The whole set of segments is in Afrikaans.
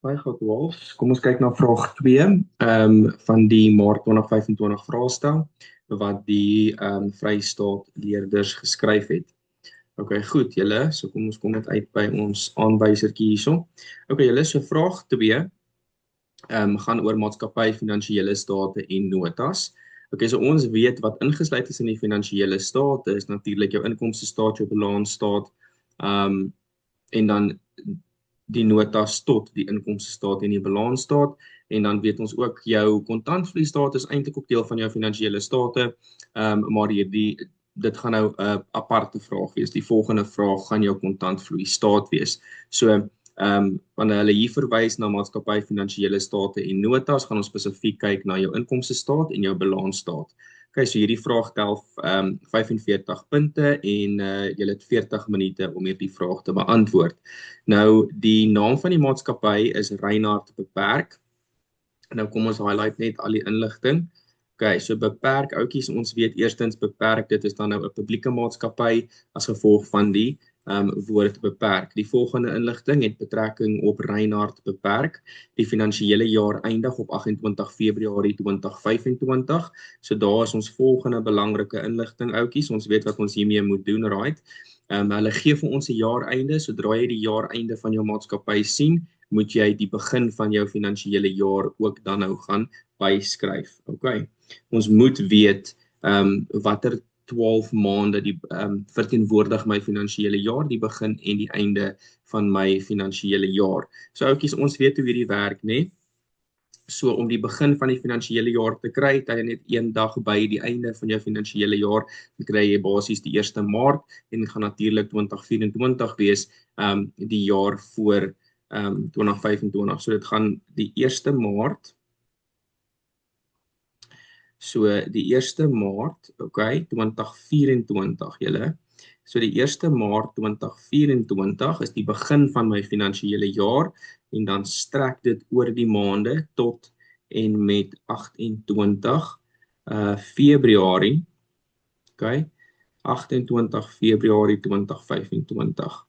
Hi, graad 12. Kom ons kyk na vraag 2 van die Maart 2025 vraestel wat die Vrystaat leerders geskryf het. OK, goed, julle, so kom dit uit by ons aanwysertjie hierso. OK, julle, so vraag 2 gaan oor maatskappy, finansiële state en notas. OK, so ons weet wat ingesluit is in die finansiële state is natuurlik jou inkomstestaat, jou balansstaat, en dan die notas tot die inkomstestaat en die balansstaat, en dan weet ons ook jou kontantvloeistaat is eintlik ook deel van jou finansiële state, maar dit gaan nou 'n aparte vraag wees. Die volgende vraag gaan jou kontantvloeistaat wees. So, wanneer hulle hier verwys na maatskappy, finansiële state en notas, gaan ons spesifiek kyk na jou inkomstestaat en jou balansstaat. OK, so hierdie vraag tel 45 punte en jy het 40 minute om hierdie vraag te beantwoord. Nou, die naam van die maatskappy is Reinhardt Beperk. Nou kom ons highlight net al die inligting. OK, so Beperk, ouetjies, ons weet eerstens Beperk, dit is dan nou 'n publieke maatskappy as gevolg van die woord beperk. Die volgende inligting het betrekking op Reinhardt Beperk. Die finansiële jaar eindig op 28 Februarie 2025. So daar is ons volgende belangrike inligting, ouetjies. Ons weet wat ons hiermee moet doen, right? Hulle gee vir ons 'n jaareinde. Sodra jy die jaareinde van jou maatskappy sien, moet jy die begin van jou finansiële jaar ook dan nou gaan byskryf. OK. Ons moet weet watter 12 maande die verteenwoordig my finansiële jaar, die begin en die einde van my finansiële jaar. So ouetjies, ons weet hoe hierdie werk, né? So om die begin van die finansiële jaar te kry, het jy net een dag by die einde van jou finansiële jaar, dan kry jy basies die 1 Maart en dit gaan natuurlik 2024 wees, die jaar voor 2025. So dit gaan die 1 Maart. So die 1 Maart, OK, 2024, julle. So die 1 Maart 2024 is die begin van my finansiële jaar en dan strek dit oor die maande tot en met 28 Februarie. OK, 28 Februarie 2025.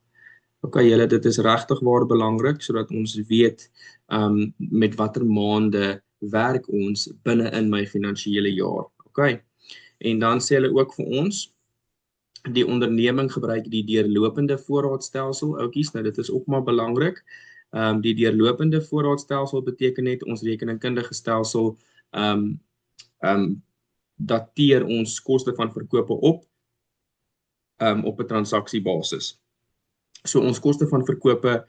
OK, julle, dit is regtig waar belangrik sodat ons weet met watter maande werk ons binne in my finansiële jaar. OK. En dan sê hulle ook vir ons, die onderneming gebruik die deurlopende voorraadstelsel, ouetjies, nou dit is ook maar belangrik. Die deurlopende voorraadstelsel beteken net ons rekeningkundige stelsel dateer ons koste van verkope op 'n transaksiebasis. So ons koste van verkope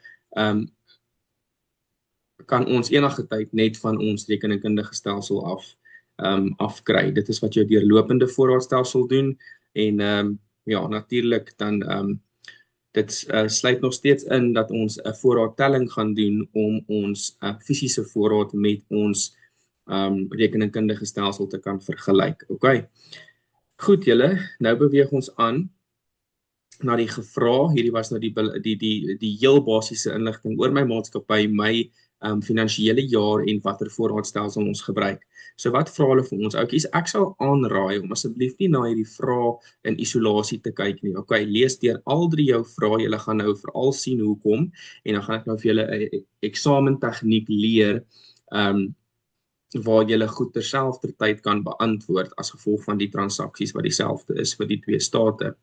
kan ons enige tyd net van ons rekeningkundige stelsel afkry. Dit is wat jou deurlopende voorraadstelsel doen en ja, natuurlik dan dit sluit nog steeds in dat ons 'n voorraadtelling gaan doen om ons fisiese voorraad met ons rekeningkundige stelsel te kan vergelyk. OK. Goed, julle, nou beweeg ons aan na die gevra. Hierdie was nou die heel basiese inligting oor my maatskappy, my finansiële jaar en watter voorraadstelsel ons gebruik. So wat vra hulle vir ons? Ouetjies, ek sal aanraai om asseblief nie na hierdie vrae in isolasie te kyk nie. OK, lees deur al 3 jou vrae. Julle gaan nou veral sien hoekom en dan gaan ek nou vir julle 'n eksamentechniek leer waar julle goed terselfdertyd kan beantwoord as gevolg van die transaksies wat dieselfde is vir die twee state.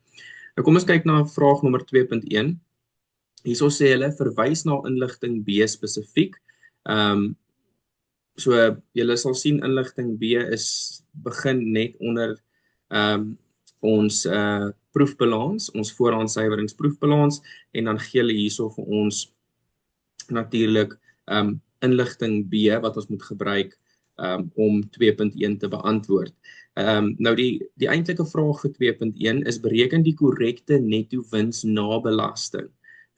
Nou kom ons kyk na vraag nommer 2.1. Hierso sê hulle verwys na inligting B spesifiek. So julle sal sien inligting B begin net onder ons proefbalans, ons voorraadsuiweringsproefbalans en dan gee hulle hierso vir ons natuurlik inligting B wat ons moet gebruik om 2.1 te beantwoord. Nou die eintlike vraag vir 2.1 is bereken die korrekte netto wins na belasting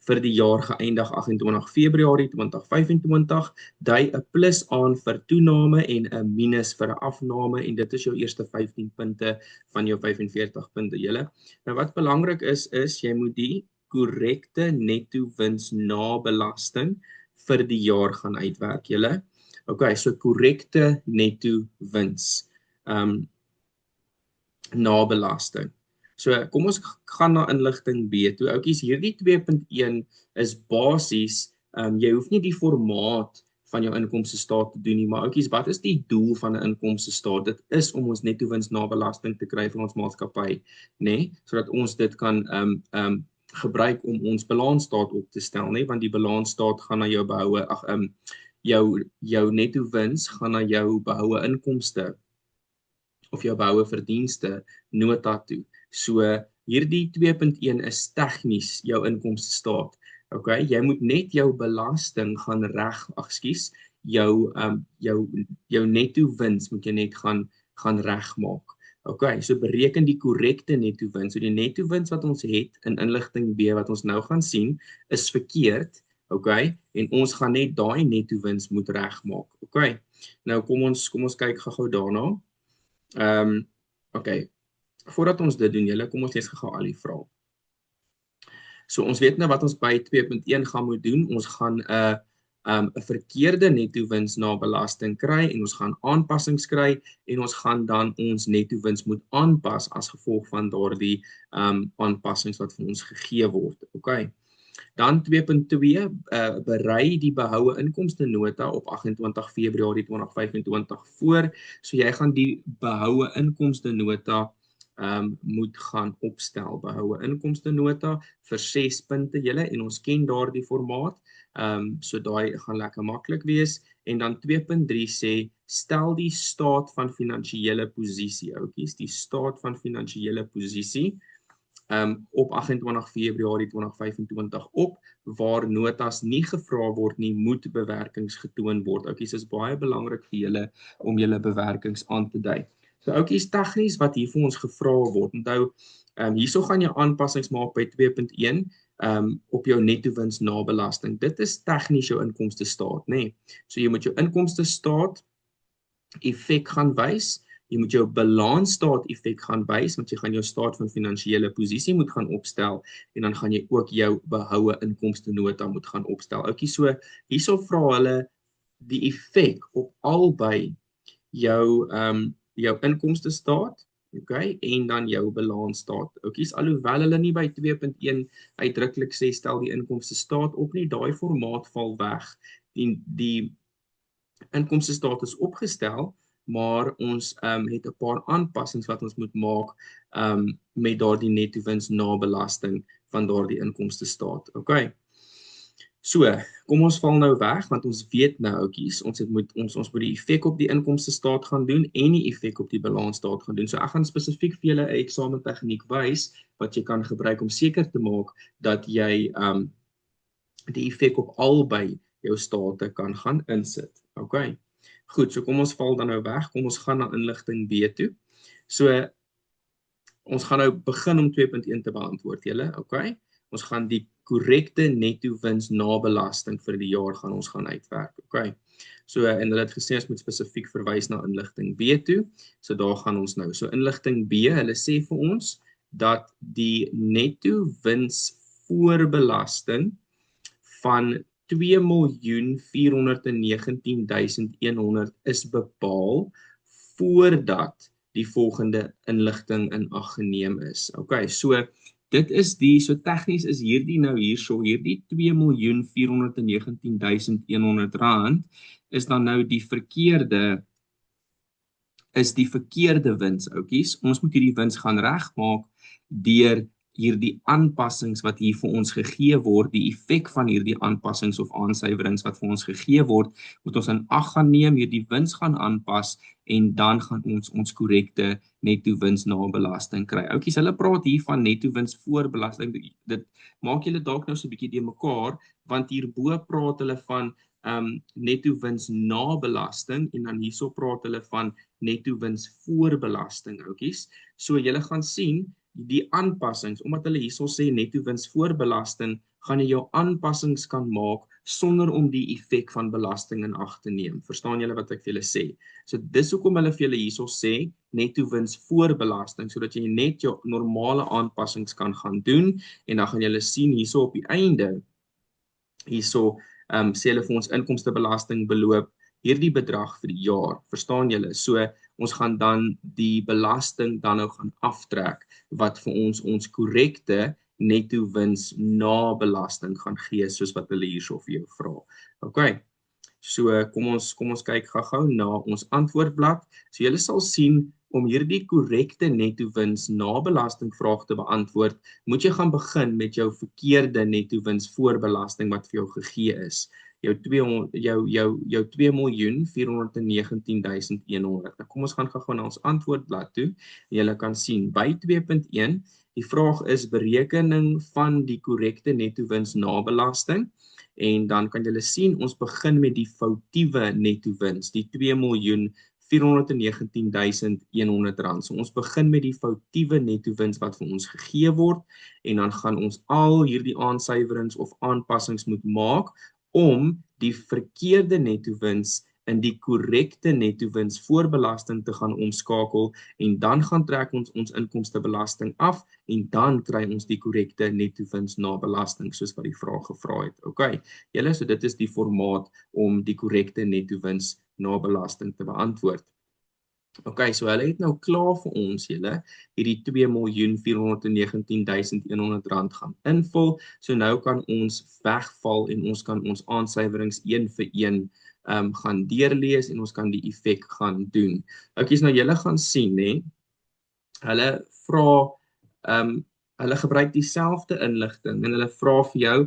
vir die jaar geëindig 28 Februarie 2025, dui 'n plus aan vir toename en 'n minus vir 'n afname en dit is jou eerste 15 punte van jou 45 punte, julle. Nou wat belangrik is jy moet die korrekte netto wins na belasting vir die jaar gaan uitwerk, julle. OK, so korrekte netto wins na belasting. So kom ons gaan na inligting B toe. Ouetjies, hierdie 2.1 is basies Jy hoef nie die formaat van jou inkomstestaat te doen nie, maar oukies, wat is die doel van 'n inkomstestaat? Dit is om ons netto wins na belasting te kry van ons maatskappy, nê, sodat ons dit kan gebruik om ons balansstaat op te stel, nê, want die balansstaat gaan na jou behoue, jou netto wins gaan na jou behoue inkomste of jou behoue verdienste nota toe. So hierdie 2.1 is tegnies jou inkomstestaat. Okay, jy moet net jou belasting gaan jou netto wins moet jy net gaan regmaak. Okay, so bereken die korrekte netto wins. So die netto wins wat ons het in inligting B wat ons nou gaan sien is verkeerd. Okay, en ons gaan net daai netto wins moet regmaak. Okay. Nou kom ons kyk gou daarna. Okay. Voordat ons dit doen, julle, kom ons lees gou al die vrae. So ons weet nou wat ons by 2.1 gaan moet doen. Ons gaan 'n verkeerde netto wins na belasting kry en ons gaan aanpassings kry en ons gaan dan ons netto wins moet aanpas as gevolg van daardie aanpassings wat vir ons gegee word. Okay. Dan 2.2 berei die behoue inkomste nota op 28 Februarie 2025 voor. So jy gaan die behoue inkomste nota moet gaan opstel. Behoue inkomste nota vir 6 punte julle en ons ken daardie formaat. So daai gaan lekker maklik wees. En dan 2.3 sê stel die staat van finansiële posisie, oukies, die staat van finansiële posisie op 28 Februarie 2025 op, waar notas nie gevra word nie, moet bewerkings getoon word. Oukies, is baie belangrik vir julle om julle bewerkings aan te dui. So oukies, tegnies wat hier vir ons gevra word. Onthou, hierso gaan jy aanpassings maak by 2.1 op jou netto wins na belasting. Dit is tegnies jou inkomstestaat, nê. So jy moet jou inkomstestaat effek gaan wys. Jy moet jou balansstaat effek gaan wys, want jy gaan jou staat van finansiële posisie moet gaan opstel en dan gaan jy ook jou behoue inkomste nota moet gaan opstel. Oukies, so hierso vra hulle die effek op albei jou inkomstestaat, okay, en dan jou balansstaat. Oukies, alhoewel hulle nie by 2.1 uitdruklik sê stel die inkomstestaat op nie, daai formaat val weg. Die inkomstestaat is opgestel, maar ons het 'n paar aanpassings wat ons moet maak met daardie netto wins na belasting van daardie inkomstestaat. Okay. So, kom ons val nou weg want ons weet nou oukies, ons moet die effek op die inkomstestaat gaan doen en die effek op die balansstaat gaan doen. So ek gaan spesifiek vir julle 'n eksamentegniek wys wat jy kan gebruik om seker te maak dat jy die effek op albei jou state kan gaan insit. Okay. Goed, so kom ons val dan nou weg. Kom ons gaan na inligting B toe. So ons gaan nou begin om 2.1 te beantwoord, julle, okay? Ons gaan die korrekte netto wins na belasting vir die jaar gaan ons gaan uitwerk, okay? So en hulle het gesê ons moet spesifiek verwys na inligting B toe. So daar gaan ons nou. So inligting B, hulle sê vir ons dat die netto wins voor belasting van 2.419.100 is bepaal voordat die volgende inligting in ag geneem is. Okay, so dit is so tegnies is hierdie nou hierso, hierdie 2.419.100 rand is dan nou die verkeerde wins, oukies. Ons moet hierdie wins gaan regmaak deur hierdie aanpassings wat hier vir ons gegee word, die effek van hierdie aanpassings of aansuiwerings wat vir ons gegee word, moet ons in ag gaan neem, hierdie wins gaan aanpas en dan gaan ons korrekte netto wins na belasting kry. Oukies, hulle praat hier van netto wins voor belasting. Dit maak julle dalk nou so 'n bietjie de mekaar, want hierbo praat hulle van netto wins na belasting en dan hierso praat hulle van netto wins voor belasting, oukies. So julle gaan sien die aanpassings, omdat hulle hierso sê netto wins voor belasting, gaan jy jou aanpassings kan maak sonder om die effek van belasting in ag te neem. Verstaan julle wat ek vir julle sê? So dis hoekom hulle vir julle hierso sê netto wins voor belasting, sodat jy net jou normale aanpassings kan gaan doen en dan gaan julle sien hierso op die einde. Hierso sê hulle vir ons inkomstebelasting beloop hierdie bedrag vir die jaar. Verstaan julle? So ons gaan dan die belasting dan nou gaan aftrek wat vir ons korrekte netto wins na belasting gaan gee soos wat hulle hierso vir jou vra. Okay. So kom ons kyk gou-gou na ons antwoordblad. So julle sal sien om hierdie korrekte netto wins na belasting vraag te beantwoord, moet jy gaan begin met jou verkeerde netto wins voor belasting wat vir jou gegee is. Jou 2.419.100. Nou kom ons gaan gou-gou na ons antwoordblad toe. Julle kan sien by 2.1 die vraag is berekening van die korrekte netto wins na belasting. En dan kan julle sien, ons begin met die foutiewe netto wins, die 2.419.100 rand. So ons begin met die foutiewe netto wins wat vir ons gegee word, en dan gaan ons al hierdie aansuiwerings of aanpassings moet maak, om die verkeerde netto wins in die korrekte netto wins voor belasting te gaan omskakel, en dan gaan trek ons inkomstebelasting af, en dan kry ons die korrekte netto wins na belasting, soos wat die vraag gevra het. Okay, julle, so dit is die formaat om die korrekte netto wins na belasting te beantwoord. Okay, so hulle het nou klaar vir ons, julle, hierdie 2.419.100 rand gaan invul, so nou kan ons wegval en ons kan ons aansuiwerings een vir een gaan deurlees en ons kan die effek gaan doen. Okay, so nou julle gaan sien, hè, hulle vra, hulle gebruik dieselfde inligting en hulle vra vir jou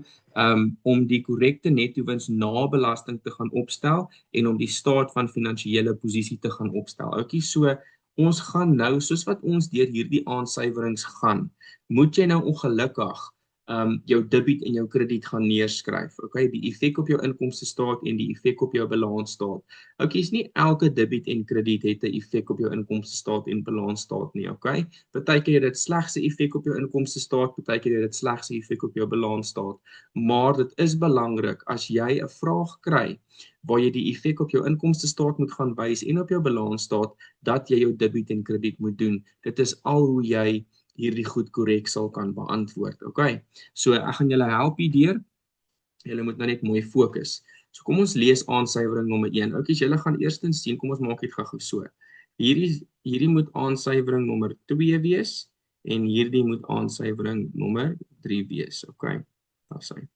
om die korrekte netto wins na belasting te gaan opstel en om die staat van finansiële posisie te gaan opstel. Okay, so ons gaan nou, soos wat ons deur hierdie aansuiwerings gaan, moet jy nou ongelukkig jou debiet en jou krediet gaan neerskryf. Okay, die effek op jou inkomstestaat en die effek op jou balansstaat. Okay, is nie elke debiet en krediet het 'n effek op jou inkomstestaat en balansstaat nie, okay? Partykeer het dit slegs 'n effek op jou inkomstestaat, partykeer het dit slegs 'n effek op jou balansstaat. Maar dit is belangrik as jy 'n vraag kry waar jy die effek op jou inkomstestaat moet gaan wys en op jou balansstaat, dat jy jou debiet en krediet moet doen. Dit is al hoe jy hierdie goed korrek sal kan beantwoord. Okay, so ek gaan julle help hierdeur. Julle moet nou net mooi fokus. So kom ons lees aansuiwering nommer 1. Okay, julle gaan eerstens sien, kom ons maak dit gou so. Hierdie moet aansuiwering nommer 2 wees en hierdie moet aansuiwering nommer 3 wees. Okay, daar sê.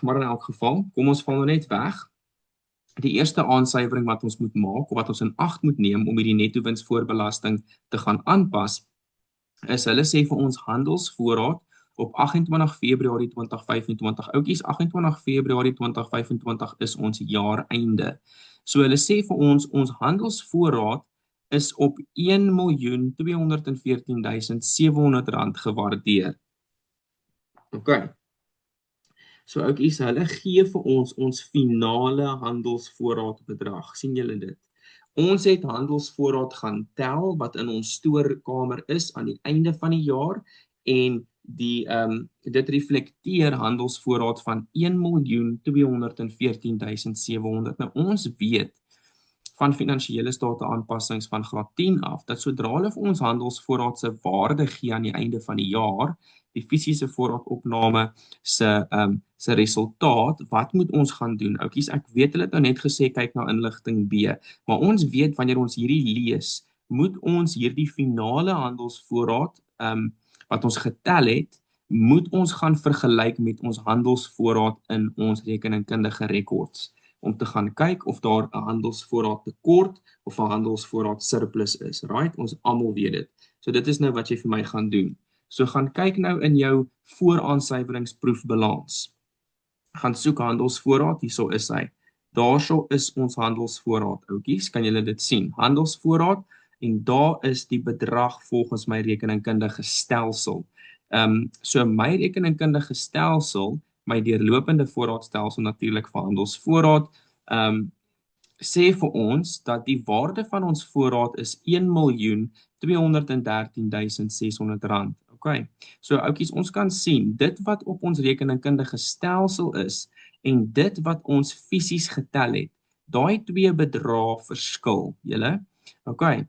Maar in elk geval, kom ons val nou net weg. Die eerste aansuiwering wat ons moet maak, of wat ons in ag moet neem om hierdie netto wins voor belasting te gaan aanpas, is hulle sê vir ons handelsvoorraad op 28 Februarie 2025. Oukies, 28 Februarie 2025 is ons jaareinde. So hulle sê vir ons handelsvoorraad is op 1.214.700 rand gewaardeer. Okay. So oukies, hulle gee vir ons finale handelsvoorraad bedrag. Sien julle dit? Ons het handelsvoorraad gaan tel wat in ons stoorkamer is aan die einde van die jaar en dit reflekteer handelsvoorraad van 1.214.700. Nou ons weet van finansiële state aanpassings van graad 10 af, dat sodra hulle vir ons handelsvoorraad se waarde gee aan die einde van die jaar, die fisiese voorraadopname se resultaat, wat moet ons gaan doen? Oukies, ek weet hulle het nou net gesê kyk na inligting B, maar ons weet wanneer ons hierdie lees, moet ons hierdie finale handelsvoorraad wat ons getel het, moet ons gaan vergelyk met ons handelsvoorraad in ons rekeningkundige rekords, om te gaan kyk of daar 'n handelsvoorraad tekort of 'n handelsvoorraad surplus is, right? Ons almal weet dit. So dit is nou wat jy vir my gaan doen. So gaan kyk nou in jou vooraansuiveringsproefbalans. Gaan soek handelsvoorraad, hierso is hy. Daarso is ons handelsvoorraad, oukies, kan julle dit sien? Handelsvoorraad, en daar is die bedrag volgens my rekeningkundige stelsel. So my rekeningkundige stelsel, my deurlopende voorraadstelsel natuurlik vir handelsvoorraad, sê vir ons dat die waarde van ons voorraad is 1.213.600 rand. Okay. So oukies, ons kan sien, dit wat op ons rekeningkundige stelsel is, en dit wat ons fisies getel het, daai twee bedrae verskil, julle. Okay.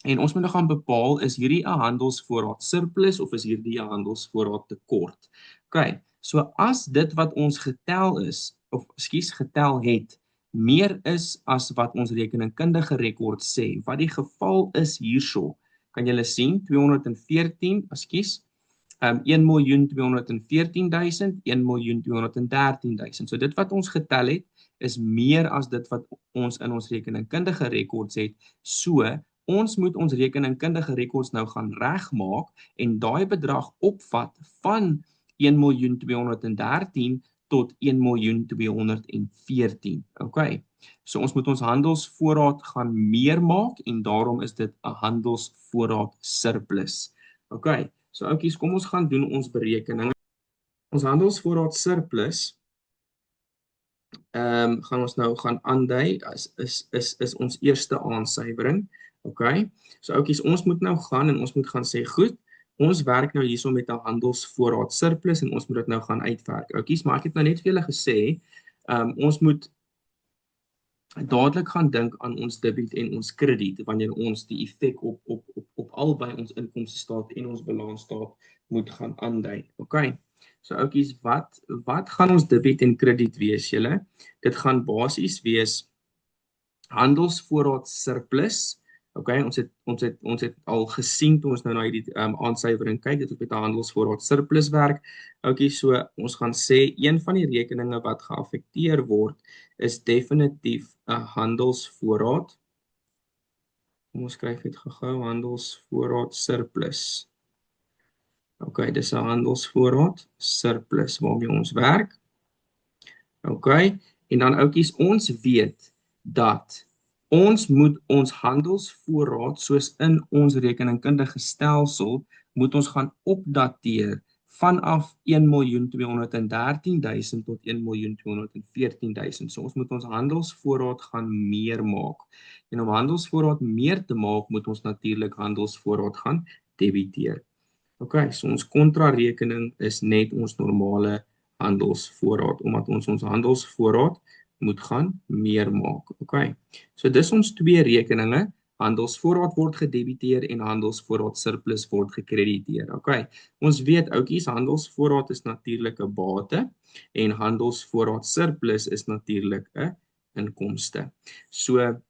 En ons moet nou gaan bepaal, is hierdie 'n handelsvoorraad surplus of is hierdie 'n handelsvoorraad tekort? Okay. So as dit wat ons getel is, of getel het, meer is as wat ons rekeningkundige rekord sê, wat die geval is hierso, kan julle sien, 214, 1.214.000, 1.213.000. So dit wat ons getel het, is meer as dit wat ons in ons rekeningkundige rekords het. So, ons moet ons rekeningkundige rekords nou gaan regmaak en daai bedrag opvat van 1.213.000 tot 1.214.000. Okay. So ons moet ons handelsvoorraad gaan meer maak en daarom is dit 'n handelsvoorraad surplus. Okay. So oukies, kom ons gaan doen ons berekeninge. Ons handelsvoorraad surplus gaan ons nou gaan aandui is ons eerste aansuiwering. Okay. So oukies, ons moet nou gaan en ons moet gaan sê goed, ons werk nou hierso met 'n handelsvoorraad surplus en ons moet dit nou gaan uitwerk. Oukies, maar ek het nou net vir julle gesê, ons moet dadelik gaan dink aan ons debiet en ons krediet wanneer ons die effek op albei ons inkomstestaat en ons balansstaat moet gaan aandui. Okay. So oukies, wat gaan ons debiet en krediet wees julle? Dit gaan basies wees handelsvoorraad surplus. Okay, ons het al gesien toe ons nou na hierdie aansuiwering kyk, dit met 'n handelsvoorraad surplus werk. Okay, so ons gaan sê een van die rekeninge wat geaffekteer word is definitief 'n handelsvoorraad. Kom ons skryf dit gou-gou, handelsvoorraad surplus. Okay, dis 'n handelsvoorraad surplus waarmee ons werk. Okay, en dan oukies, ons weet dat ons moet ons handelsvoorraad soos in ons rekeningkundige stelsel moet ons gaan opdateer vanaf 1.213.000 tot 1.214.000. So ons moet ons handelsvoorraad gaan meer maak. En om handelsvoorraad meer te maak, moet ons natuurlik handelsvoorraad gaan debiteer. Okay, so ons kontrarekening is net ons normale handelsvoorraad, omdat ons handelsvoorraad moet gaan meer maak. Okay. So dis ons twee rekeninge, handelsvoorraad word gedebiteer en handelsvoorraad surplus word gekrediteer. Okay. Ons weet oukies, handelsvoorraad is natuurlik 'n bate en handelsvoorraad surplus is natuurlik 'n inkomste. So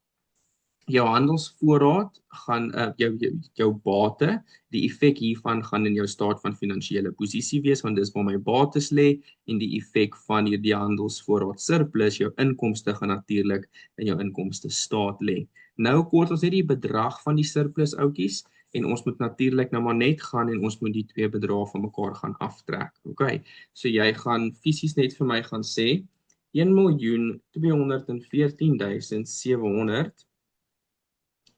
jou handelsvoorraad gaan jou bate, die effek hiervan gaan in jou staat van finansiële posisie wees, want dis waar my bates lê, en die effek van hierdie handelsvoorraad surplus, jou inkomste gaan natuurlik in jou inkomste staat lê. Nou kort ons net die bedrag van die surplus oukies, en ons moet natuurlik nou maar net gaan en ons moet die twee bedrae van mekaar gaan aftrek. Okay. So jy gaan fisies net vir my gaan sê 1.214.700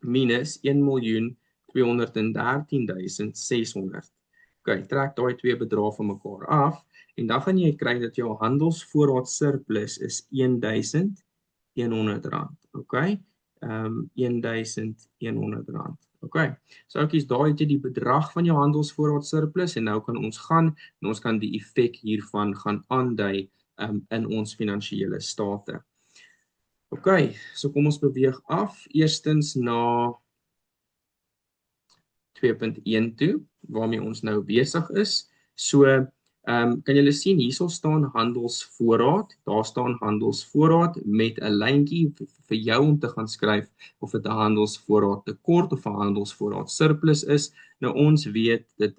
minus 1.213.600. Okay, trek daai twee bedrae van mekaar af en dan gaan jy kry dat jou handelsvoorraad surplus is R1.100. Okay? R1.100. Okay. So oukies, daai het jy die bedrag van jou handelsvoorraad surplus en nou kan ons gaan en ons kan die effek hiervan gaan aandui in ons finansiële state. Okay, so kom ons beweeg af. Eerstens na 2.1 toe, waarmee ons nou besig is. So, kan julle sien, hierso staan handelsvoorraad. Daar staan handelsvoorraad met 'n lyntjie vir jou om te gaan skryf of dit 'n handelsvoorraad tekort of 'n handelsvoorraad surplus is. Nou ons weet dit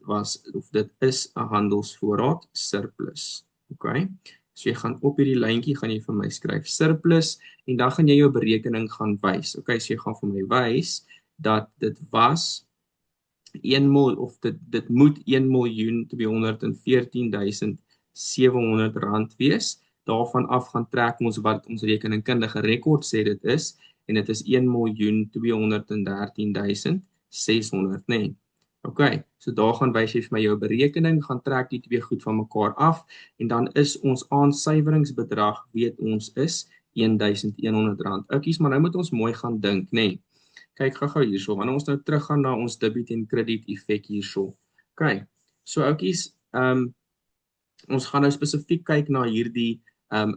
is 'n handelsvoorraad surplus. Okay? So jy gaan op hierdie lyntjie gaan jy vir my skryf surplus en dan gaan jy jou berekening gaan wys. Okay, so jy gaan vir my wys dat dit was dit moet R1.214.700 wees. Daarvan af gaan trek ons wat ons rekeningkundige rekord sê dit is en dit is R1.213.600, nee. Okay, so daar gaan wys jy vir my jou berekening, gaan trek die twee goed van mekaar af en dan is ons aansuiweringsbedrag, weet ons, is R1.100. Oukies, maar nou moet ons mooi gaan dink, nee. Kyk gou hierso, wanneer ons nou teruggaan na ons debiet en krediet effek hierso. Okay, so oukies, ons gaan nou spesifiek kyk na hierdie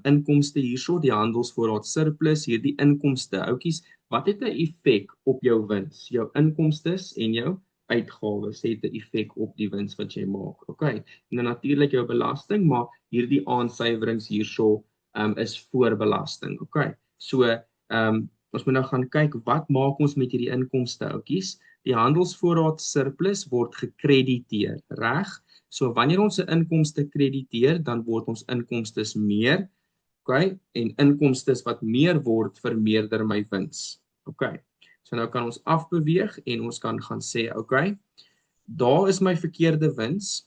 inkomste hierso, die handelsvoorraad surplus, hierdie inkomste. Oukies, wat het 'n effek op jou wins? Jou inkomstes en jou uitgawes het 'n effek op die wins wat jy maak. Okay. En dan natuurlik jou belasting, maar hierdie aansuiwerings hierso is voorbelasting. Okay. So ons moet nou gaan kyk wat maak ons met hierdie inkomste oukies. Die handelsvoorraad surplus word gekrediteer, reg? So wanneer ons 'n inkomste krediteer, dan word ons inkomstes meer, okay? En inkomstes wat meer word, vermeerder my wins. Okay. So nou kan ons afbeweeg en ons kan gaan sê, okay, daar is my verkeerde wins.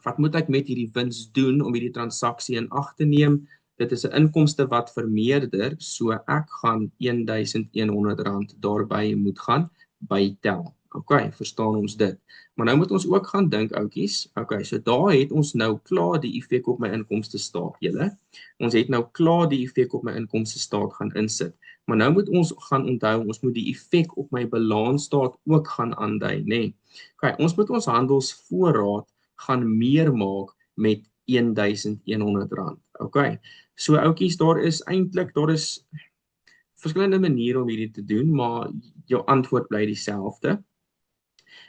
Wat moet ek met hierdie wins doen om hierdie transaksie in ag te neem? Dit is 'n inkomste wat vermeerder, so ek gaan R1100 daarby moet gaan bytel. Okay, verstaan ons dit. Maar nou moet ons ook gaan dink, oudjies. Okay, so daar het ons nou klaar die effek op my inkomste staat, julle. Ons het nou klaar die effek op my inkomste staat gaan insit. Maar nou moet ons gaan onthou, ons moet die effek op my balansstaat ook gaan aandui, nê? Okay, ons moet ons handelsvoorraad gaan meer maak met R1100. Okay. So oudjies, daar is verskillende maniere om hierdie te doen, maar jou antwoord bly dieselfde.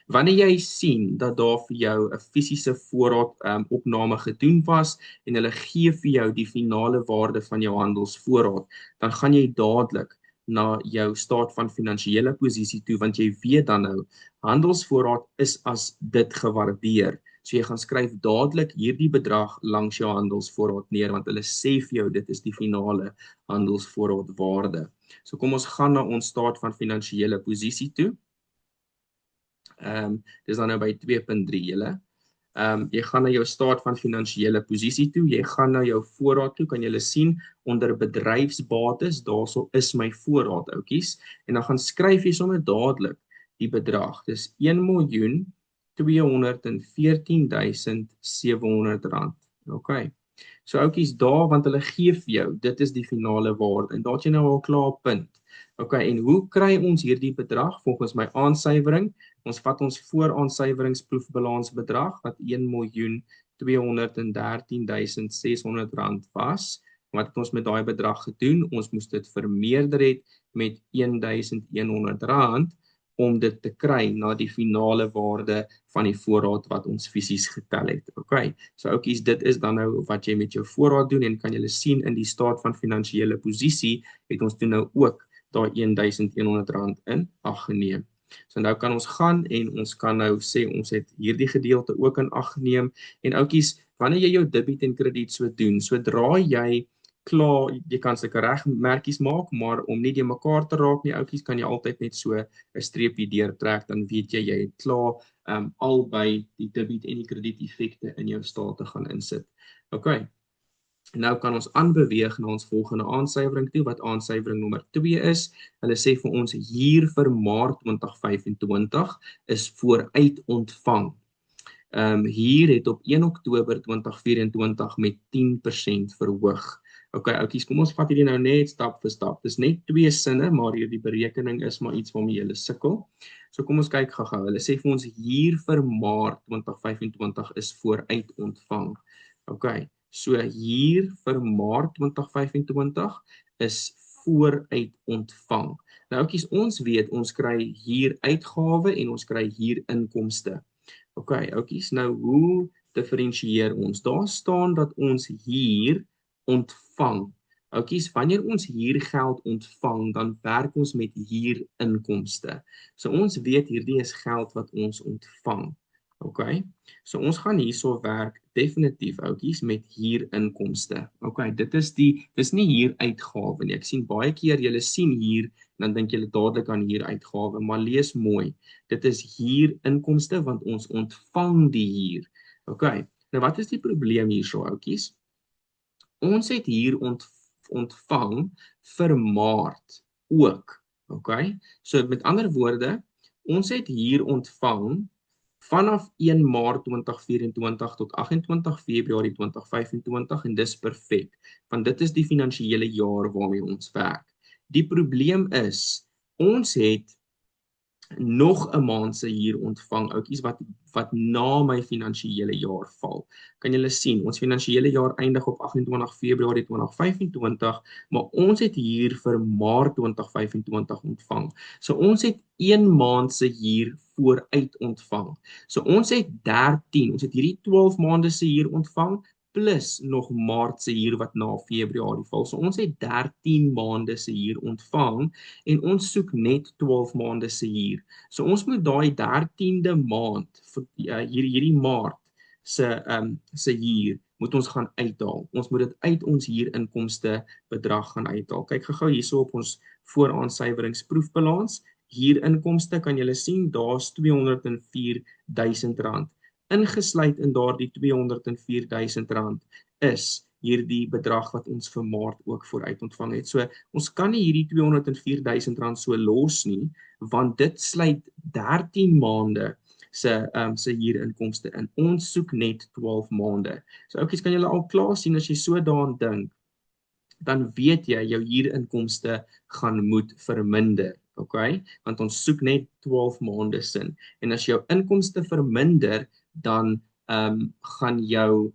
Wanneer jy sien dat daar vir jou 'n fisiese voorraad opname gedoen was en hulle gee vir jou die finale waarde van jou handelsvoorraad, dan gaan jy dadelik na jou staat van finansiële posisie toe, want jy weet dan nou, handelsvoorraad is as dit gewaardeer. So jy gaan skryf dadelik hierdie bedrag langs jou handelsvoorraad neer, want hulle sê vir jou dit is die finale handelsvoorraadwaarde. So kom ons gaan na ons staat van finansiële posisie toe. Dis dan nou by 2.3 julle. Jy gaan na jou staat van finansiële posisie toe, jy gaan na jou voorraad toe, kan julle sien onder bedryfsbates, daarso is my voorraad, oudjies, en dan gaan skryf jy sommer dadelik die bedrag. Dis R1.214.700. Okay. So oudjies, daar, want hulle gee vir jou, dit is die finale waarde, en daar het jy nou al klaar punt. Okay, en hoe kry ons hierdie bedrag? Volgens my aansuiwering, ons vat ons vooraansuiweringsproefbalansbedrag, wat R1.213.600 was. Wat het ons met daai bedrag gedoen? Ons moes dit vermeerder het met R1.100, om dit te kry na die finale waarde van die voorraad wat ons fisies getel het. Okay, so oudjies, dit is dan nou wat jy met jou voorraad doen, en kan julle sien in die staat van finansiële posisie, het ons toe nou ook daai R1.100 in ag geneem. So nou kan ons gaan en ons kan nou sê ons het hierdie gedeelte ook in ag geneem. En oudjies, wanneer jy jou debiet en krediet so doen, sodra jy klaar, jy kan sulke regmerkies maak, maar om nie die mekaar te raak nie, oudjies, kan jy altyd net so 'n streepie deurtrek, dan weet jy het klaar albei die debiet en die krediet effekte in jou state gaan insit. Okay. Nou kan ons aanbeweeg na ons volgende aansuiwering toe, wat aansuiwering nommer 2 is. Hulle sê vir ons hier vir Maart 2025 is vooruit ontvang. Hier het op 1 Oktober 2024 met 10% verhoog. Okay, oudjies, kom ons vat hierdie nou net stap vir stap. Dis net 2 sinne, maar hierdie berekening is maar iets waarmee jy sukkel. So kom ons kyk gou-gou. Hulle sê vir ons hier vir Maart 2025 is vooruit ontvang. Okay. So hier vir Maart 2025 is vooruit ontvang. Nou oudjies, ons weet ons kry hier uitgawe en ons kry hier inkomste. Okay, oudjies, nou hoe diferensieer ons? Daar staan dat ons hier ontvang. Oudjies, wanneer ons hier geld ontvang, dan werk ons met hier inkomste. So ons weet hierdie is geld wat ons ontvang. Okay, so ons gaan hierso werk definitief, oudjies, met hier inkomste. Okay, dis nie hier uitgawe nie. Ek sien baie keer julle sien hier, dan dink julle dadelik aan hier uitgawe, maar lees mooi. Dit is hier inkomste, want ons ontvang die hier. Okay, nou wat is die probleem hierso, oudjies? Ons het hier ontvang vir Maart ook. Okay, so met ander woorde, ons het hier ontvang vanaf 1 Maart 2024 tot 28 Februarie 2025, en dis perfek, want dit is die finansiële jaar waarmee ons werk. Die probleem is, ons het nog 'n maand se hier ontvang, oudjies, wat na my finansiële jaar val. Kan julle sien, ons finansiële jaar eindig op 28 Februarie 2025, maar ons het hier vir Maart 2025 ontvang. So ons het 1 maand se hier vooruit ontvang. So ons het 13, ons het hierdie 12 maande se hier ontvang, plus nog Maart se hier wat na Februarie val. So ons het 13 maande se hier ontvang, en ons soek net 12 maande se hier. So ons moet daai 13de maand, hierdie Maart, se huur moet ons gaan uithaal. Ons moet dit uit ons huurinkomste bedrag gaan uithaal. Kyk gou hierso op ons vooraansuiveringsproefbalans. Huurinkomste kan julle sien, daar's R204,000. Ingesluit in daardie R204,000 is hierdie bedrag wat ons vir Maart ook vooruit ontvang het. So ons kan nie hierdie R204,000 so los nie, want dit sluit 13 maande se huurinkomste in. Ons soek net 12 maande. So oukies, kan julle al klaar sien as jy so daaraan dink, dan weet jy jou huurinkomste gaan moet verminder. Okay? Want ons soek net 12 maande sin. En as jou inkomste verminder, dan gaan jou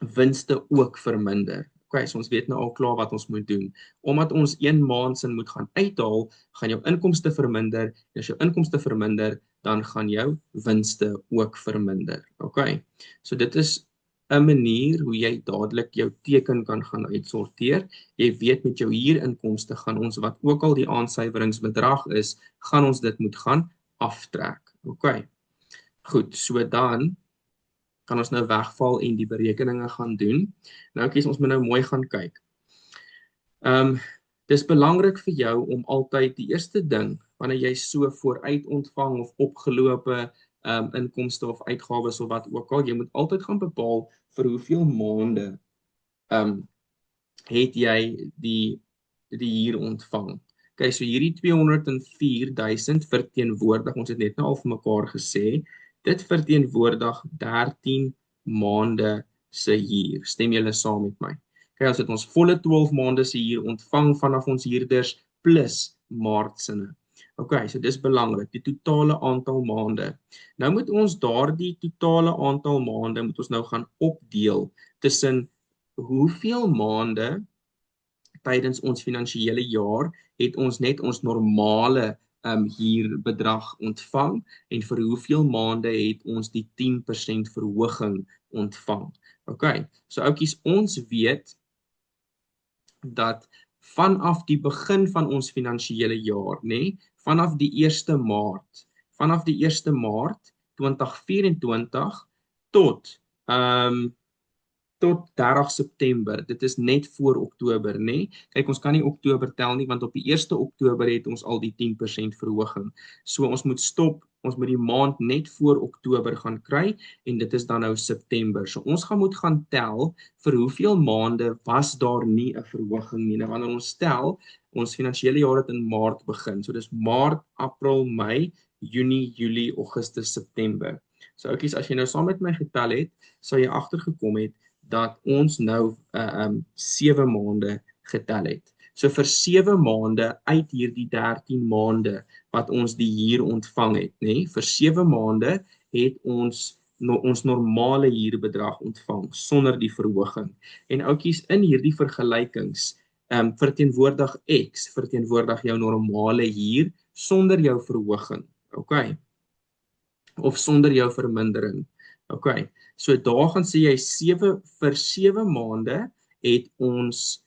winste ook verminder. Okay, so ons weet nou al klaar wat ons moet doen. Omdat ons 1 maand sin moet gaan uithaal, gaan jou inkomste verminder. En as jou inkomste verminder, dan gaan jou winste ook verminder. Okay, so dit is 'n manier hoe jy dadelik jou teken kan gaan uitsorteer. Jy weet met jou huurinkomste gaan ons, wat ook al die aansuiveringsbedrag is, gaan ons dit moet gaan aftrek. Okay, goed, so dan kan ons nou wegval en die berekeninge gaan doen. Nou kies ons moet nou mooi gaan kyk. Dis belangrik vir jou om altyd die eerste ding, wanneer jy so vooruit ontvang of opgelope inkomste of uitgawes of wat ook al, jy moet altyd gaan bepaal vir hoeveel maande het jy die huur ontvang. Okay, so hierdie 204,000 verteenwoordig, ons het net nou al vir mekaar gesê, dit verteenwoordig 13 maande se huur. Stem julle saam met my? Okay, ons het ons volle 12 maande se huur ontvang vanaf ons huurders plus maartsinne. Okay, so dis belangrik, die totale aantal maande. Nou moet ons daardie totale aantal maande moet ons nou gaan opdeel tussen hoeveel maande tydens ons finansiële jaar het ons net ons normale huurbedrag ontvang en vir hoeveel maande het ons die 10% verhoging ontvang. Okay, so oukies, ons weet dat vanaf die begin van ons finansiële jaar, vanaf die 1 Maart 2024 tot 30 September, dit is net voor Oktober, Kyk, ons kan nie Oktober tel nie, want op die 1 Oktober het ons al die 10% verhoging. So ons moet stop, ons moet die maand net voor Oktober gaan kry, en dit is dan nou September. So ons moet gaan tel, vir hoeveel maande was daar nie 'n verhoging nie. Nou wanneer ons tel, ons finansiële jaar het in Maart begin. So dis Maart, April, Mei, Junie, Julie, Augustus, September. So oukies, as jy nou saam met my getel het, sou jy agtergekom het, dat ons nou 7 maande getel het. So vir 7 maande uit hierdie 13 maande wat ons die huur ontvang het, vir 7 maande het ons ons normale huurbedrag ontvang sonder die verhoging. En oukies, in hierdie vergelykings verteenwoordig X verteenwoordig jou normale huur sonder jou verhoging. Okay? Of sonder jou vermindering. Okay, so daar gaan sê jy vir 7 maande het ons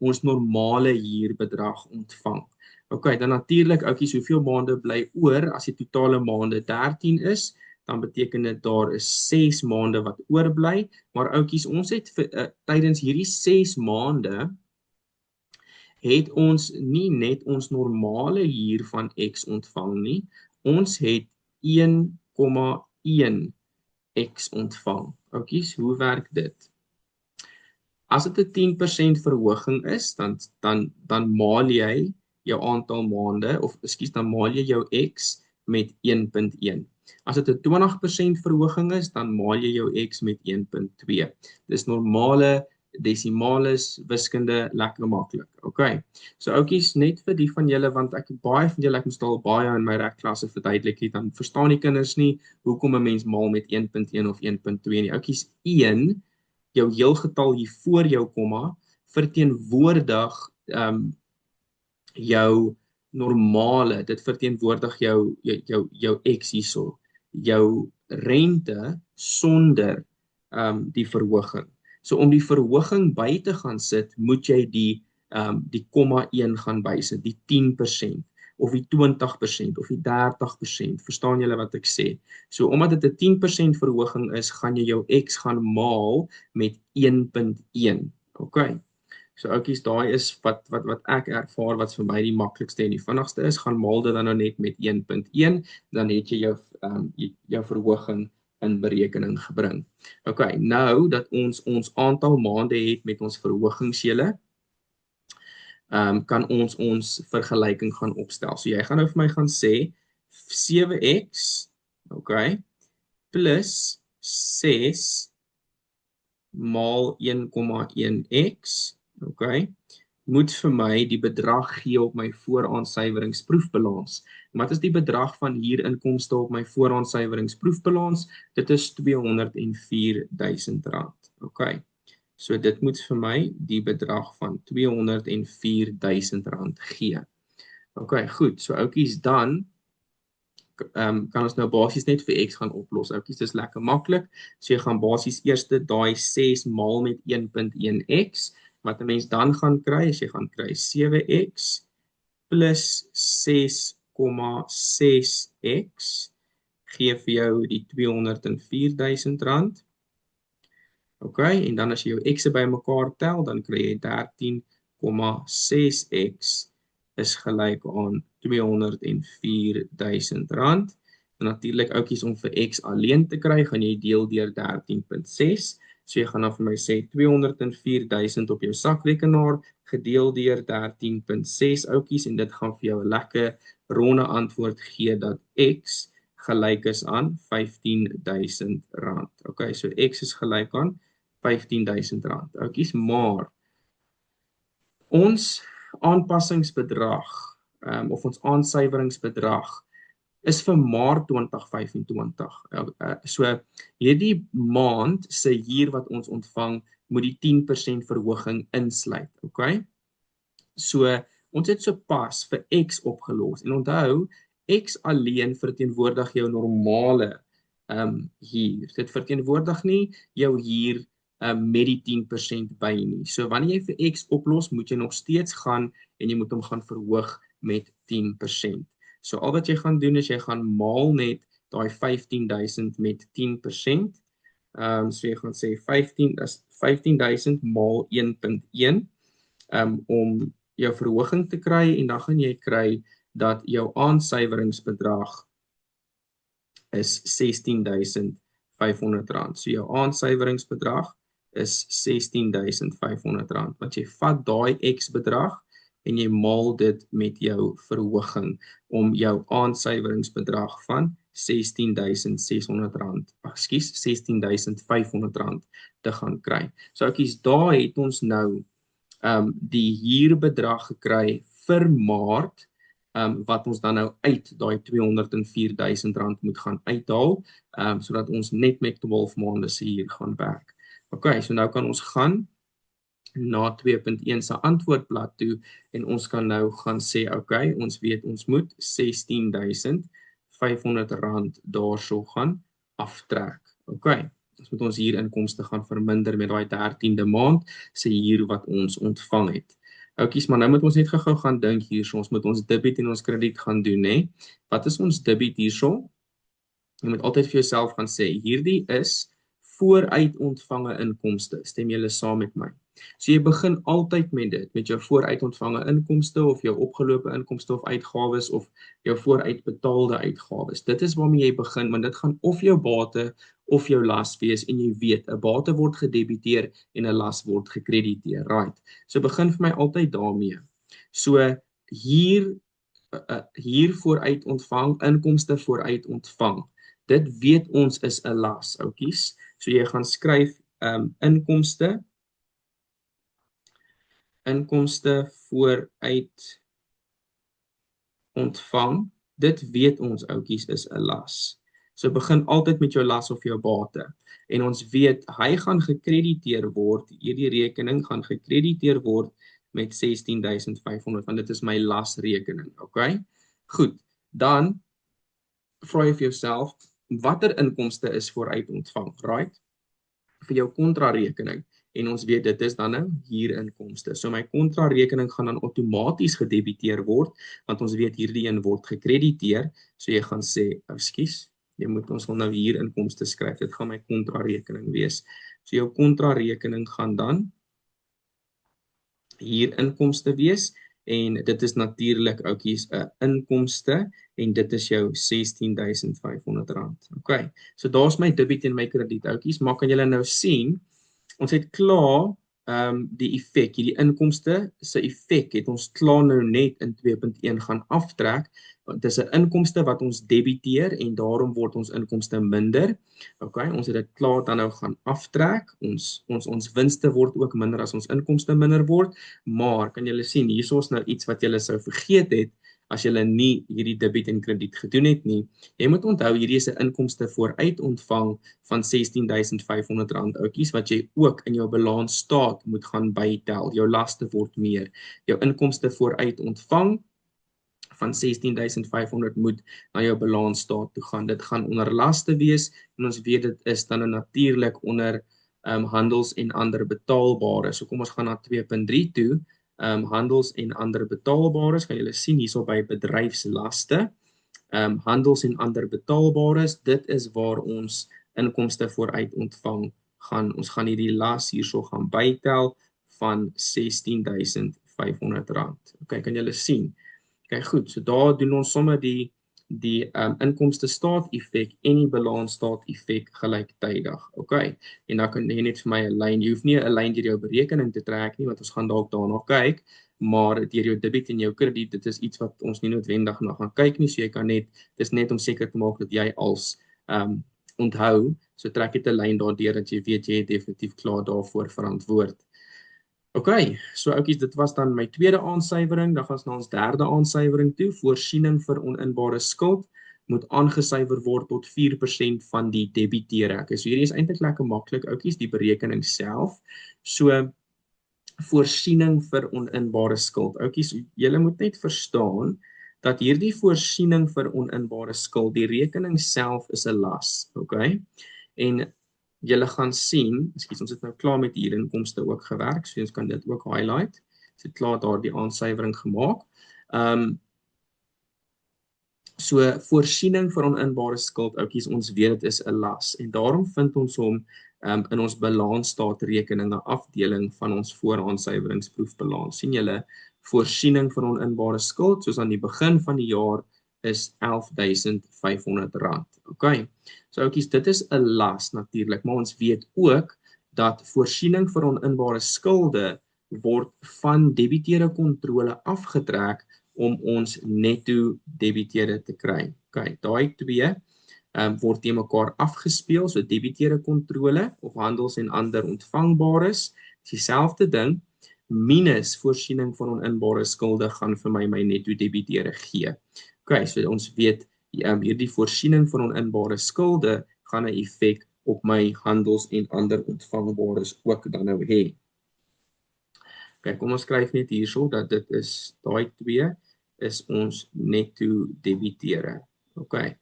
ons normale huurbedrag ontvang. Okay, dan natuurlik, oukies, hoeveel maande bly oor? As die totale maande 13 is, dan beteken dit daar is 6 maande wat oorbly, maar oukies, ons het tydens hierdie 6 maande het ons nie net ons normale huur van X ontvang nie, ons het 1,1 X ontvang. Oukies, hoe werk dit? As dit 'n 10% verhoging is, dan maal jy jou aantal maande, of ekskuus, dan maal jy jou X met 1,1. As dit 'n 20% verhoging is, dan maal jy jou X met 1,2. Dis normale desimales, wiskunde, lekker maklik. Okay. So oukies, net vir die van julle, want baie van julle, ek moes al baie in my rekklasse verduidelik het, dan verstaan die kinders nie hoekom 'n mens maal met 1,1 of 1,2 nie. Oukies, 1, jou heelgetal hier voor jou komma, verteenwoordig jou normale, dit verteenwoordig jou X hierso, jou rente sonder die verhoging. So om die verhoging by te gaan sit, moet jy die komma 1 gaan bysit, die 10%. of die 20% of die 30%. Verstaan julle wat ek sê? So omdat dit 'n 10% verhoging is, gaan jy jou X gaan maal met 1.1. OK. So oukies, daai is wat ek ervaar wat vir my die maklikste en die vinnigste is, gaan maal dit dan nou net met 1.1, dan het jy jou verhoging in berekening gebring. OK, nou dat ons aantal maande het met ons verhogingsjulle, kan ons vergelyking gaan opstel. So jy gaan nou vir my gaan sê 7x, OK, plus 6 maal 1,1x, OK, moet vir my die bedrag gee op my vooraansuiveringsproefbalans. Wat is die bedrag van huurinkomste op my vooraansuiveringsproefbalans? Dit is R204.000. OK. So dit moet vir my die bedrag van R204.000 gee. OK, goed. So oukies, dan kan ons nou basies net vir X gaan oplos. Oukies, dis lekker maklik. So jy gaan basies eers daai 6 maal met 1.1x. Wat 'n mens dan gaan kry, is jy gaan kry 7x plus 6,6x gee vir jou die R204.000. OK, en dan as jy jou x'e bymekaar tel, dan kry jy 13,6x is gelyk aan R204.000. En natuurlik oukies, om vir x alleen te kry, gaan jy deel deur 13.6. So jy gaan dan vir my sê 204.000 op jou sakrekenaar gedeel deur 13.6 oukies, en dit gaan vir jou 'n lekker ronde antwoord gee dat x gelyk is aan R15.000. OK, so x is gelyk aan R15.000. Oukies, maar ons aanpassingsbedrag of ons aansuiveringsbedrag is vir Maart 2025. So hierdie maand se huur wat ons ontvang moet die 10% verhoging insluit, OK? So ons het sopas vir X opgelos en onthou X alleen verteenwoordig jou normale huur. Dit verteenwoordig nie jou huur met die 10% by nie. So wanneer jy vir X oplos, moet jy nog steeds gaan en jy moet hom gaan verhoog met 10%. So al wat jy gaan doen is jy gaan maal net daai 15.000 met 10%. So jy gaan sê 15.000 maal 1.1 om jou verhoging te kry, en dan gaan jy kry dat jou aansuiveringsbedrag is R16.500. So jou aansuiveringsbedrag is R16.500. Want jy vat daai X bedrag en jy maal dit met jou verhoging om jou aansuiveringsbedrag van R16.500 te gaan kry. So oukies, daar het ons nou die huurbedrag gekry vir Maart, wat ons dan nou uit daai R204.000 moet gaan uithaal, sodat ons net met 12 maande se huur gaan werk. OK, so nou kan ons gaan na 2.1 se antwoordblad toe en ons kan nou gaan sê, OK, ons weet ons moet R16.500 daarso gaan aftrek. OK, ons moet ons huurinkomste gaan verminder met daai 13de maand se huur wat ons ontvang het. Oukies, maar nou moet ons net gou gaan dink hierso, ons moet ons debiet en ons krediet gaan doen, hè? Wat is ons debiet hierso? Jy moet altyd vir jouself gaan sê, hierdie is vooruit ontvange inkomste. Stem julle saam met my? So jy begin altyd met dit, met jou vooruit ontvange inkomste of jou opgelope inkomste of uitgawes of jou vooruit betaalde uitgawes. Dit is waarmee jy begin, want dit gaan of jou bate of jou las wees, en jy weet, 'n bate word gedebiteer en 'n las word gekrediteer, right? So begin vir my altyd daarmee. So hier vooruit ontvang, inkomste vooruit ontvang. Dit weet ons is 'n las, oukies. So jy gaan skryf inkomste vooruit ontvang. Dit weet ons oukies is 'n las. So begin altyd met jou las of jou bate. En ons weet hy gaan gekrediteer word, hierdie rekening gaan gekrediteer word met R16.500, want dit is my lasrekening, OK? Goed, dan vra jy vir jouself, watter inkomste is vooruit ontvang, right? Vir jou kontrarekening. en ons weet dit is dan nou huurinkomste. So my kontrarekening gaan dan outomaties gedebiteer word, want ons weet hierdie een word gekrediteer. So jy gaan sê, ekskuus, ons wil nou huurinkomste skryf. Dit gaan my kontrarekening wees. So jou kontrarekening gaan dan huurinkomste wees, en dit is natuurlik oukies 'n inkomste, en dit is jou R16,500. Okay, so daar's my debiet en my krediet oukies, maar kan julle nou sien, ons het klaar die effek, hierdie inkomste se effek het ons klaar nou net in 2.1 gaan aftrek. Dit is 'n inkomste wat ons debiteer en daarom word ons inkomste minder. Okay, ons het dit klaar dan nou gaan aftrek. Ons winste word ook minder as ons inkomste minder word, maar kan julle sien hierso is nou iets wat julle sou vergeet het as julle nie hierdie debiet en krediet gedoen het nie. Jy moet onthou hierdie is 'n inkomste vooruit ontvang van R16,500 oukies wat jy ook in jou balansstaat moet gaan bytel. Jou laste word meer. Jou inkomste vooruit ontvang van 16,500 moet na jou balansstaat toe gaan. Dit gaan onder laste wees en ons weet dit is dan natuurlik onder handels en ander betaalbares. So kom ons gaan na 2.3 toe. Handels en ander betaalbares, kan julle sien hierso by bedryfslaste. Handels en ander betaalbares, dit is waar ons inkomste vooruit ontvang gaan. Ons gaan hierdie las hierso gaan bytel van R16,500. Okay, kan julle sien? Okay, goed, so daar doen ons sommer die inkomste staat effek en die balansstaat effek gelyktydig. Okay, en dan kan jy net vir my 'n lyn, jy hoef nie 'n lyn deur jou berekening te trek nie, want ons gaan dalk daarna kyk, maar deur jou debiet en jou krediet, dit is iets wat ons nie noodwendig na gaan kyk nie, so jy kan net, dis net om seker te maak dat jy als onthou, so trek jy 'n lyn daardeur dat jy weet jy het definitief klaar daarvoor verantwoord. Okay, so oukies, dit was dan my tweede aansuiwering, dan gaan ons na ons derde aansuiwering toe. Voorsiening vir oninbare skuld moet aangesuiwer word tot 4% van die debiteure. Okay, so hierdie is eintlik lekker maklik, oukies, die berekening self. So voorsiening vir oninbare skuld. Oukies, julle moet net verstaan dat hierdie voorsiening vir oninbare skuld, die rekening self is 'n las, okay? En julle gaan sien, ons het nou klaar met huurinkomste ook gewerk, so ons kan dit ook highlight. Ons het klaar daar die aansuiwering gemaak. So voorsiening vir oninbare skuld, oukies, ons weet dit is 'n las en daarom vind ons hom in ons balansstaatrekeninge afdeling van ons vooraansuiweringsproefbalans. Sien julle, voorsiening vir oninbare skuld, soos aan die begin van die jaar is R11,500. Okay, so oukies, dit is 'n las natuurlik, maar ons weet ook dat voorsiening vir oninbare skulde word van debiteure kontrole afgetrek om ons netto debiteure te kry. Okay, daai twee word teen mekaar afgespeel, so debiteure kontrole of handels en ander ontvangbares, is dieselfde ding, minus voorsiening van oninbare skulde gaan vir my netto debiteure gee. Okay, so ons weet hierdie voorsiening van oninbare skulde gaan 'n effek op my handels en ander ontvangbares ook dan nou hê. Okay, kom ons skryf net hierso dat dit is daai twee is ons netto debiteure. Okay.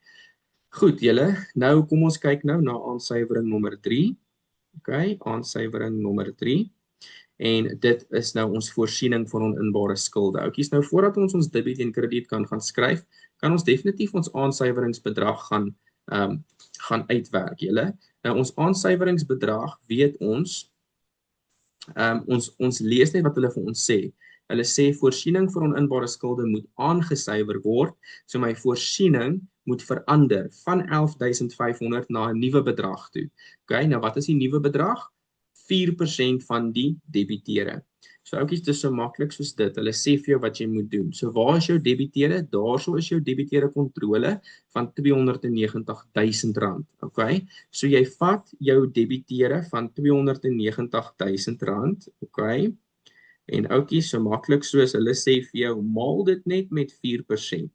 Goed, julle, nou kom ons kyk nou na aansuiwering nommer 3. Okay, aansuiwering nommer 3. En dit is nou ons voorsiening van oninbare skulde. Oukies, nou voordat ons debiet en krediet kan gaan skryf, kan ons definitief ons aansuiweringsbedrag gaan uitwerk, julle. Nou ons aansuiweringsbedrag weet ons lees net wat hulle vir ons sê. Hulle sê voorsiening vir oninbare skulde moet aangesuiwer word, so my voorsiening moet verander van 11,500 na 'n nuwe bedrag toe. Okay, nou wat is die nuwe bedrag? 4% van die debiteure. So oukies, dit is so maklik soos dit. Hulle sê vir jou wat jy moet doen. So waar is jou debiteure? Daarso is jou debiteure kontrole van R290,000. Okay? So jy vat jou debiteure van R290,000, okay? En oukies, so maklik soos hulle sê vir jou, maal dit net met 4%.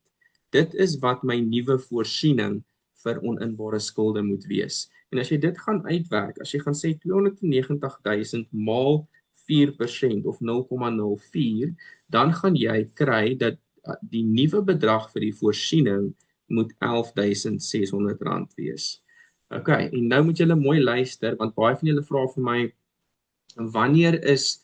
Dit is wat my nuwe voorsiening vir oninbare skulde moet wees. En as jy dit gaan uitwerk, as jy gaan sê 290,000 maal 4% of 0,04, dan gaan jy kry dat die nuwe bedrag vir die voorsiening moet R11,600 wees. Okay, en nou moet julle mooi luister, want baie van julle vra vir my, wanneer is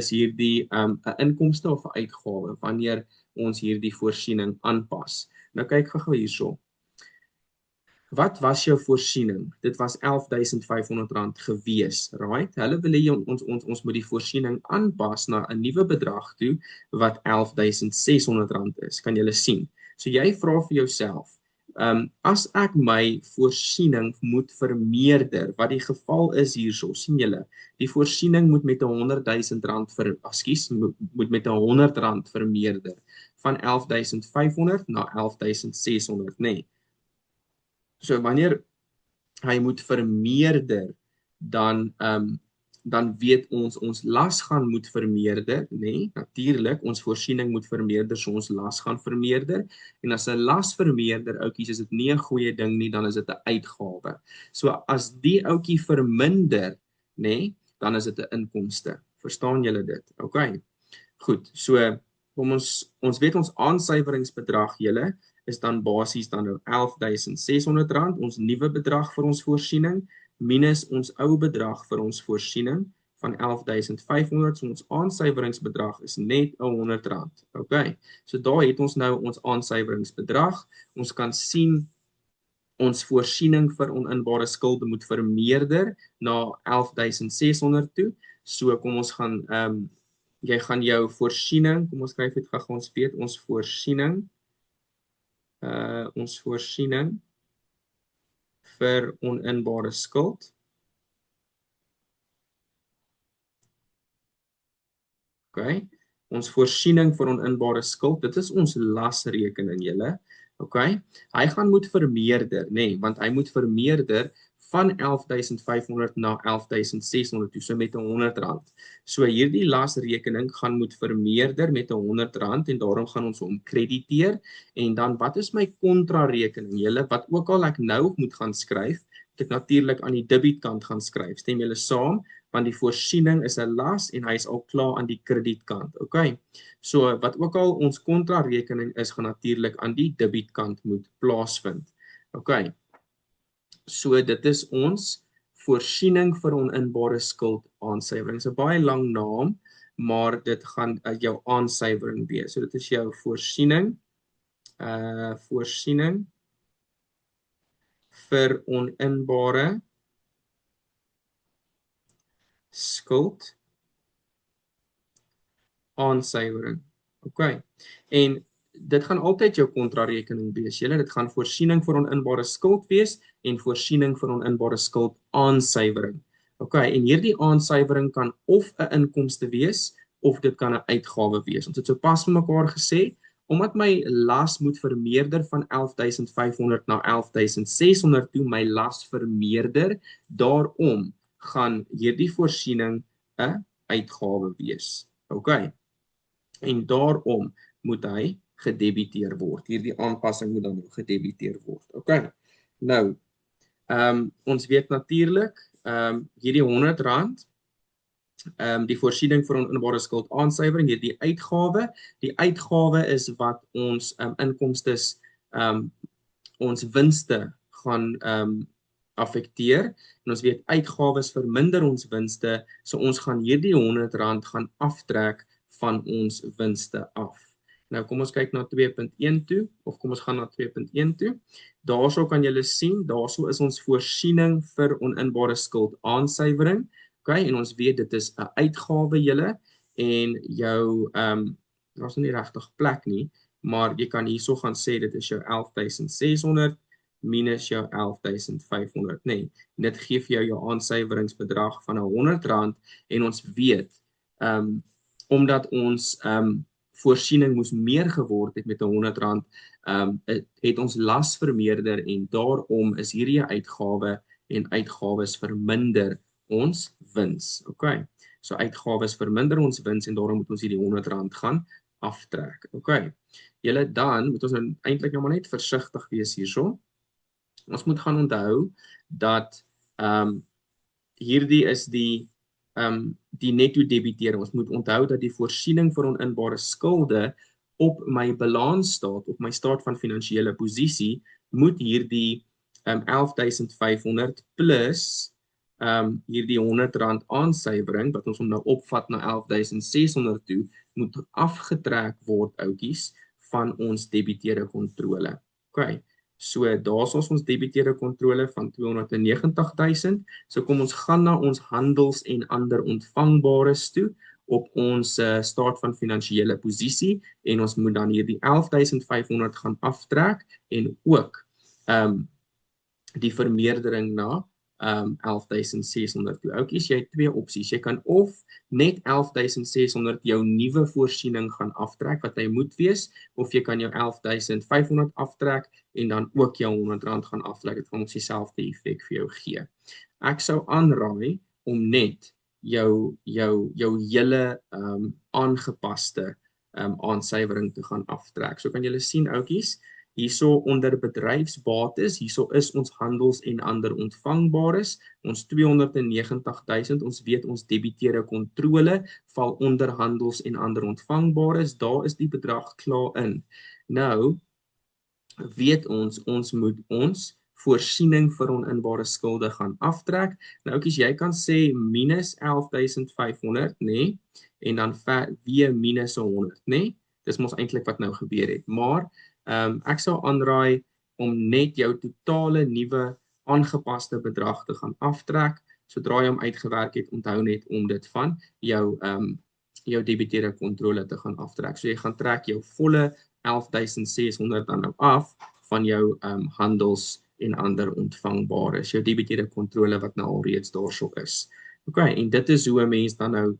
hierdie 'n inkomste of 'n uitgawe wanneer ons hierdie voorsiening aanpas. Nou kyk gou hierso. Wat was jou voorsiening? Dit was R11.500 gewees, right? Hulle wil hê ons moet die voorsiening aanpas na 'n nuwe bedrag toe wat R11.600 is. Kan julle sien? So jy vra vir jouself, as ek my voorsiening moet vermeerder, wat die geval is hierso, sien julle, die voorsiening moet met R100.000 moet met R100 vermeerder van 11.500 na 11.600, nee. So wanneer hy moet vermeerder, dan weet ons las gaan moet vermeerder, nee, natuurlik, ons voorsiening moet vermeerder, so ons las gaan vermeerder, en as 'n las vermeerder, oukies, is dit nie 'n goeie ding nie, dan is dit 'n uitgawe. So as die oukie verminder, nee, dan is dit 'n inkomste. Verstaan julle dit? Okay. Goed, so kom ons weet ons aansuiweringsbedrag julle is dan basies dan nou R11.600, ons nuwe bedrag vir ons voorsiening, minus ons ou bedrag vir ons voorsiening van R11.500, so ons aansuiweringsbedrag is net R100. Okay, so daar het ons nou ons aansuiweringsbedrag. Ons kan sien ons voorsiening vir oninbare skulde moet vermeerder na 11.600 toe. So kom ons gaan jy gaan jou voorsiening, kom ons skryf dit gou, ons weet ons voorsiening vir oninbare skuld. Okay, ons voorsiening vir oninbare skuld, dit is ons lasrekening julle. Okay, hy gaan moet vermeerder, nee, want hy moet vermeerder van 11.500 na 11.600 toe, so met R100. So hierdie lasrekening gaan moet vermeerder met R100 en daarom gaan ons hom krediteer. En dan wat is my kontrarekening julle, wat ook al ek nou moet gaan skryf, het ek natuurlik aan die debietkant gaan skryf. Stem julle saam? Want die voorsiening is 'n las en hy is al klaar aan die kredietkant. Okay. So wat ook al ons kontrarekening is, gaan natuurlik aan die debietkant moet plaasvind. Okay. So dit is ons voorsiening vir oninbare skuld aansuiwering. Dit is 'n baie lang naam, maar dit gaan jou aansuiwering wees. So dit is jou voorsiening vir oninbare skuld aansuiwering. Okay. En dit gaan altyd jou kontrarekening wees. Julle, dit gaan voorsiening vir oninbare skuld wees en voorsiening vir oninbare skuld aansuiwering. Okay, en hierdie aansuiwering kan of 'n inkomste wees of dit kan 'n uitgawe wees. Ons het sopas vir mekaar gesê, omdat my las moet vermeerder van 11.500 na 11.600 toe, my las vermeerder, daarom gaan hierdie voorsiening 'n uitgawe wees. Okay. En daarom moet hy gedebiteer word. Hierdie aanpassing moet dan gedebiteer word. Okay. Nou, ons weet natuurlik, hierdie R100, die voorsiening vir oninbare skuld aansuiwering, hierdie uitgawe. Die uitgawe is wat ons inkomstes, ons winste gaan affekteer. En ons weet uitgawes verminder ons winste, so ons gaan hierdie R100 gaan aftrek van ons winste af. Nou kom ons kyk na 2.1 toe, of kom ons gaan na 2.1 toe. Daarso kan julle sien, daarso is ons voorsiening vir oninbare skuld aansuiwering. Okay, en ons weet dit is 'n uitgawe julle, en jou, daar's nie regtig plek nie, maar jy kan hierso gaan sê dit is jou 11.600 minus jou 11.500, nee. Dit gee vir jou aansuiweringsbedrag van R100, en ons weet, omdat ons voorsiening moes meer geword het met R100, het ons las vermeerder, en daarom is hierdie 'n uitgawe, en uitgawes verminder ons wins. Okay. So uitgawes verminder ons wins, en daarom moet ons hierdie R100 gaan aftrek. Okay. Julle, dan moet ons nou eintlik nou maar net versigtig wees hierso. Ons moet gaan onthou dat hierdie is die netto debitering. Ons moet onthou dat die voorsiening vir oninbare skulde op my balansstaat, op my staat van finansiële posisie, moet hierdie 11.500 plus hierdie R100 aansuiwering, wat ons hom nou opvat na 11.600 toe, moet afgetrek word, oudjies, van ons debiteerde kontrole. OK, so daar is ons debiteerde kontrole van 290.000. So kom ons gaan na ons handels en ander ontvangbares toe op ons staat van finansiële posisie en ons moet dan hierdie 11.500 gaan aftrek en ook die vermeerdering na 11.600 toe. Oukies, jy het twee opsies. Jy kan of net 11.600 jou nuwe voorsiening gaan aftrek wat hy moet wees, of jy kan jou 11.500 aftrek en dan ook jou R100 gaan aftrek. Dit gaan ons dieselfde effek vir jou gee. Ek sou aanraai om net jou hele aangepaste aansuiwering te gaan aftrek. So kan julle sien, oukies, hierso onder bedryfsbates, hierso is ons handels en ander ontvangbares, ons 290.000, ons weet ons debiteerde kontrole val onder handels en ander ontvangbares, daar is die bedrag klaar in. Nou, weet ons moet ons voorsiening vir oninbare skulde gaan aftrek. Nou oukies, jy kan sê minus 11.500, nee, en dan weer minus 100, nee. Dis mos eintlik wat nou gebeur het. Maar ek sou aanraai om net jou totale nuwe aangepaste bedrag te gaan aftrek. Sodra jy hom uitgewerk het, onthou net om dit van jou debiteerde kontrole te gaan aftrek. So jy gaan trek jou volle 11.600 dan nou af van jou handels en ander ontvangbares, jou debiteerde kontrole wat nou al reeds daarso is. OK, en dit is hoe 'n mens dan nou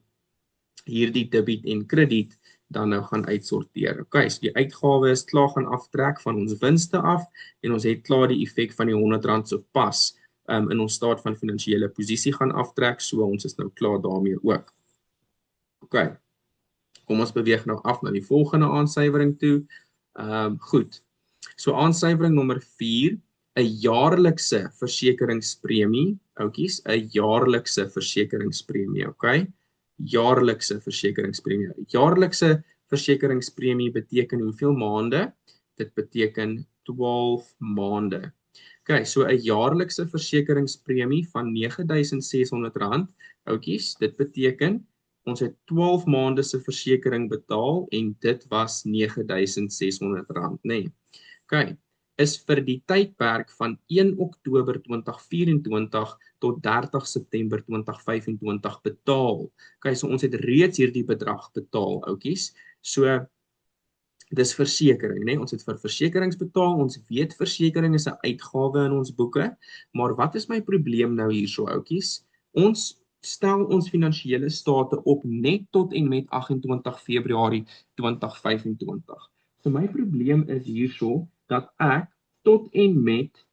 hierdie debiet en krediet dan nou gaan uitsorteer. OK, so die uitgawe is klaar gaan aftrek van ons winste af en ons het klaar die effek van die R100 so pas in ons staat van finansiële posisie gaan aftrek, so ons is nou klaar daarmee ook. OK, kom ons beweeg nou af na die volgende aansuiwering toe. Goed, so aansuiwering nommer 4, 'n jaarlikse versekeringspremie, oukies, 'n jaarlikse versekeringspremie, OK? Jaarlikse versekeringspremie. Jaarlikse versekeringspremie beteken hoeveel maande? Dit beteken 12 maande. OK, so 'n jaarlikse versekeringspremie van R9.600, oukies, dit beteken ons het 12 maande se versekering betaal en dit was R9.600, nee. OK, is vir die tydperk van 1 Oktober 2024 tot 30 September 2025 betaal. OK, so ons het reeds hierdie bedrag betaal, oukies. So dis versekering, né? Ons het vir versekerings betaal. Ons weet versekering is 'n uitgawe in ons boeke, maar wat is my probleem nou hierso, oukies? Ons stel ons finansiële state op net tot en met 28 Februarie 2025. So my probleem is hierso dat ek tot en met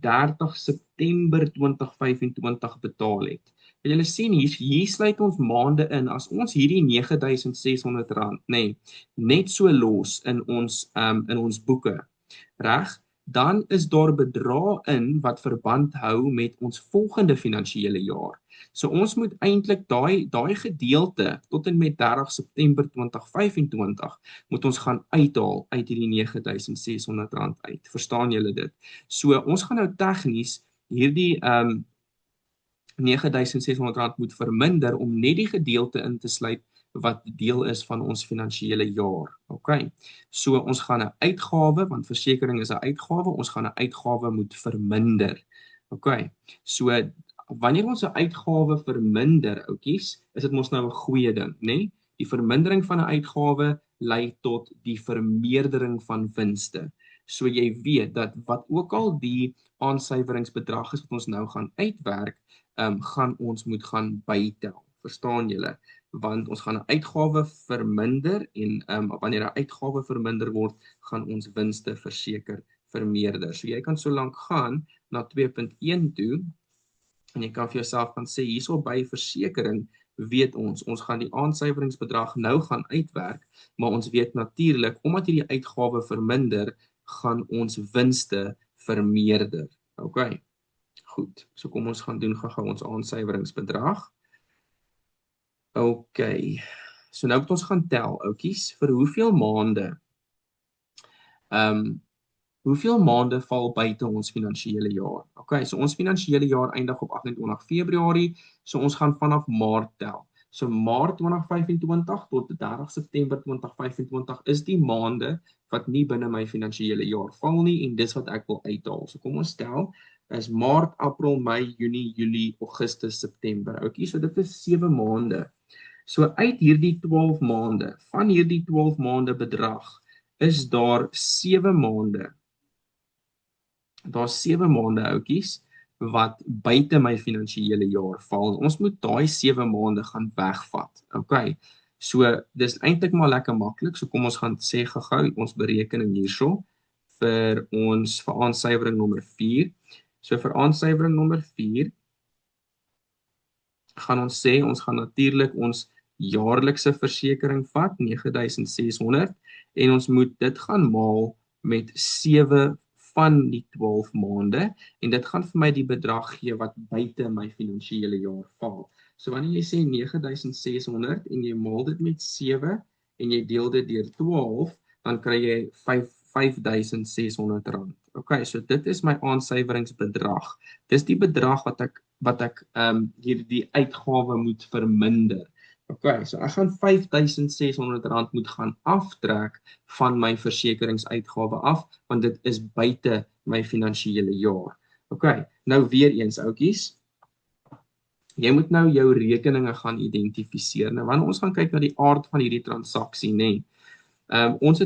30 September 2025 betaal het. En julle sien hier sluit ons maande in. As ons hierdie R9.600, nee, net so los in ons boeke, reg? Dan is daar bedrae in wat verband hou met ons volgende finansiële jaar. So ons moet eintlik daai gedeelte tot en met 30 September 2025 moet ons gaan uithaal uit hierdie R9.600 uit. Verstaan julle dit? So ons gaan nou tegnies hierdie R9.600 moet verminder om net die gedeelte in te sluit wat deel is van ons finansiële jaar. OK. So ons gaan 'n uitgawe, want versekering is 'n uitgawe, ons gaan 'n uitgawe moet verminder. OK. So wanneer ons 'n uitgawe verminder, oukies, is dit mos nou 'n goeie ding, né? Die vermindering van 'n uitgawe lei tot die vermeerdering van winste. So jy weet dat wat ook al die aansuiweringsbedrag is wat ons nou gaan uitwerk, gaan ons moet gaan bytel. Verstaan julle? Want ons gaan 'n uitgawe verminder en wanneer 'n uitgawe verminder word, gaan ons winste verseker vermeerder. So jy kan so lank gaan na 2.1 toe en jy kan vir jouself gaan sê hierso by versekering weet ons gaan die aansuiweringsbedrag nou gaan uitwerk, maar ons weet natuurlik omdat hierdie uitgawe verminder, gaan ons winste vermeerder. OK. Goed. So kom ons gaan doen gou-gou ons aansuiweringsbedrag. OK. So nou moet ons gaan tel, oukies, vir hoeveel maande hoeveel maande val buite ons finansiële jaar? Okay, so ons finansiële jaar eindig op 28 Februarie, so ons gaan vanaf Maart tel. So Maart 2025 tot 30 September 2025 is die maande wat nie binne my finansiële jaar val nie en dis wat ek wil uithaal. So kom ons tel is Maart, April, Mei, Junie, Julie, Augustus, September. Okay, so dit is 7 maande. So uit hierdie 12 maande, van hierdie 12 maande bedrag, is daar 7 maande. Daar's 7 maande oudjies wat buite my finansiële jaar val. Ons moet daai 7 maande gaan wegvat. Okay. So dis eintlik maar lekker maklik. So kom ons gaan sê gou-gou ons berekening hierso vir aansuiwering nommer 4. So vir aansuiwering nommer 4 gaan ons sê ons gaan natuurlik ons jaarlikse versekering vat 9600 en ons moet dit gaan maal met 7 van die 12 maande en dit gaan vir my die bedrag gee wat buite my finansiële jaar val. So wanneer jy sê 9600 en jy maal dit met 7 en jy deel dit deur 12, dan kry jy R5600. Okay, so dit is my aansuiweringsbedrag. Dis die bedrag wat ek hierdie uitgawe moet verminder. Okay, so ek gaan R5600 moet gaan aftrek van my versekeringsuitgawe af, want dit is buite my finansiële jaar. Okay, nou weer eens oudjies, jy moet nou jou rekeninge gaan identifiseer. Nou wanneer ons gaan kyk na die aard van hierdie transaksie, nê. Ons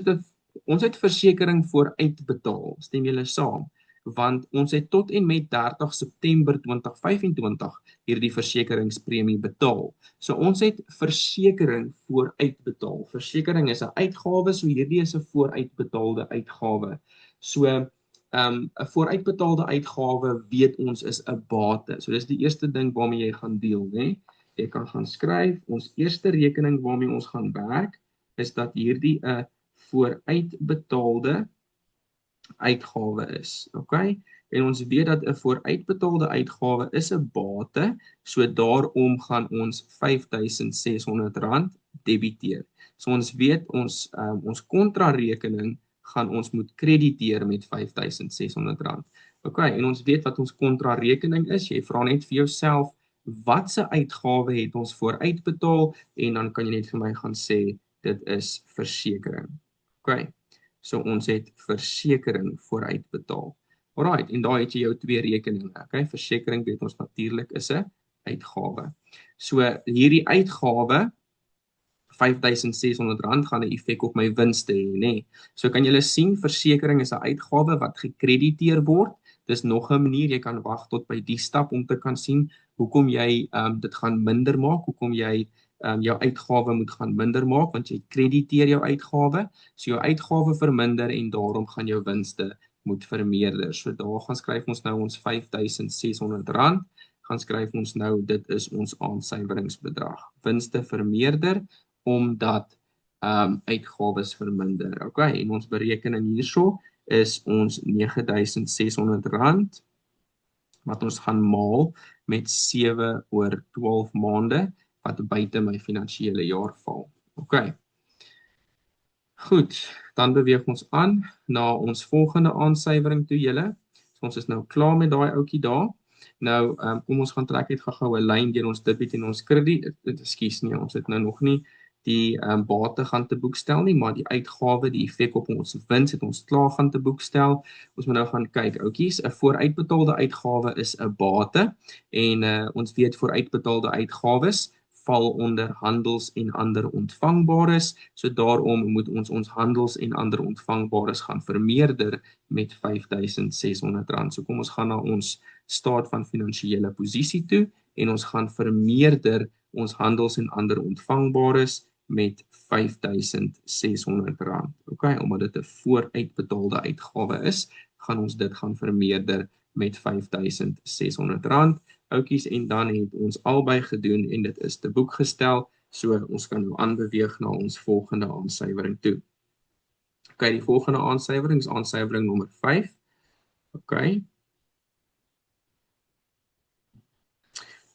het versekering vooruitbetaal, stem julle saam? Want ons het tot en met 30 September 2025 hierdie versekeringspremie betaal. So ons het versekering vooruitbetaal. Versekering is 'n uitgawe, so hierdie is 'n vooruitbetaalde uitgawe. So 'n vooruitbetaalde uitgawe weet ons is 'n bate. So dis die eerste ding waarmee jy gaan deel, né? Jy kan gaan skryf, ons eerste rekening waarmee ons gaan werk is dat hierdie 'n vooruitbetaalde uitgawe is. Okay? En ons weet dat 'n vooruitbetaalde uitgawe is 'n bate, so daarom gaan ons R5600 debiteer. So ons weet ons kontrarekening gaan ons moet krediteer met R5600. Okay, en ons weet wat ons kontrarekening is. Jy vra net vir jouself watse uitgawe het ons vooruitbetaal en dan kan jy net vir my gaan sê dit is versekering. Okay. So ons het versekering vooruitbetaal. Alright, en daar het jy jou 2 rekeninge. Okay, versekering weet ons natuurlik is 'n uitgawe. So hierdie uitgawe R5600 gaan 'n effek op my winste hê, nê. So kan julle sien versekering is 'n uitgawe wat gekrediteer word. Dis nog 'n manier jy kan wag tot by die stap om te kan sien hoekom jy dit gaan minder maak, hoekom jy jou uitgawe moet gaan minder maak, want jy krediteer jou uitgawe, so jou uitgawe verminder en daarom gaan jou winste moet vermeerder. So daar gaan skryf ons nou ons R5600, gaan skryf ons nou dit is ons aansuiweringsbedrag. Winste vermeerder omdat uitgawes verminder. Okay, en ons berekening hierso is ons R9600 wat ons gaan maal met 7 oor 12 maande wat buite my finansiële jaar val. Okay. Goed, dan beweeg ons aan na ons volgende aansuiwering toe julle. So ons is nou klaar met daai ouetjie daar. Nou, kom ons gaan trek net gou-gou 'n lyn deur ons debit en ons krediet. Ekskuus nie, ons het nou nog nie die bate gaan te boek stel nie, maar die uitgawe, die effek op ons wins het ons klaar gaan te boek stel. Ons moet nou gaan kyk, ouetjies, 'n vooruitbetaalde uitgawe is 'n bate en ons weet vooruitbetaalde uitgawes val onder handels en ander ontvangbares, so daarom moet ons handels en ander ontvangbares gaan vermeerder met R5600. So kom ons gaan na ons staat van finansiële posisie toe en ons gaan vermeerder ons handels en ander ontvangbares met R5600. Okay, omdat dit 'n vooruitbetaalde uitgawe is, gaan ons dit gaan vermeerder met R5600. Oukies, en dan het ons albei gedoen en dit is te boek gestel, so ons kan nou aanbeweeg na ons volgende aansuiwering toe. Okay, die volgende aansuiwering is aansuiwering nommer 5. Okay.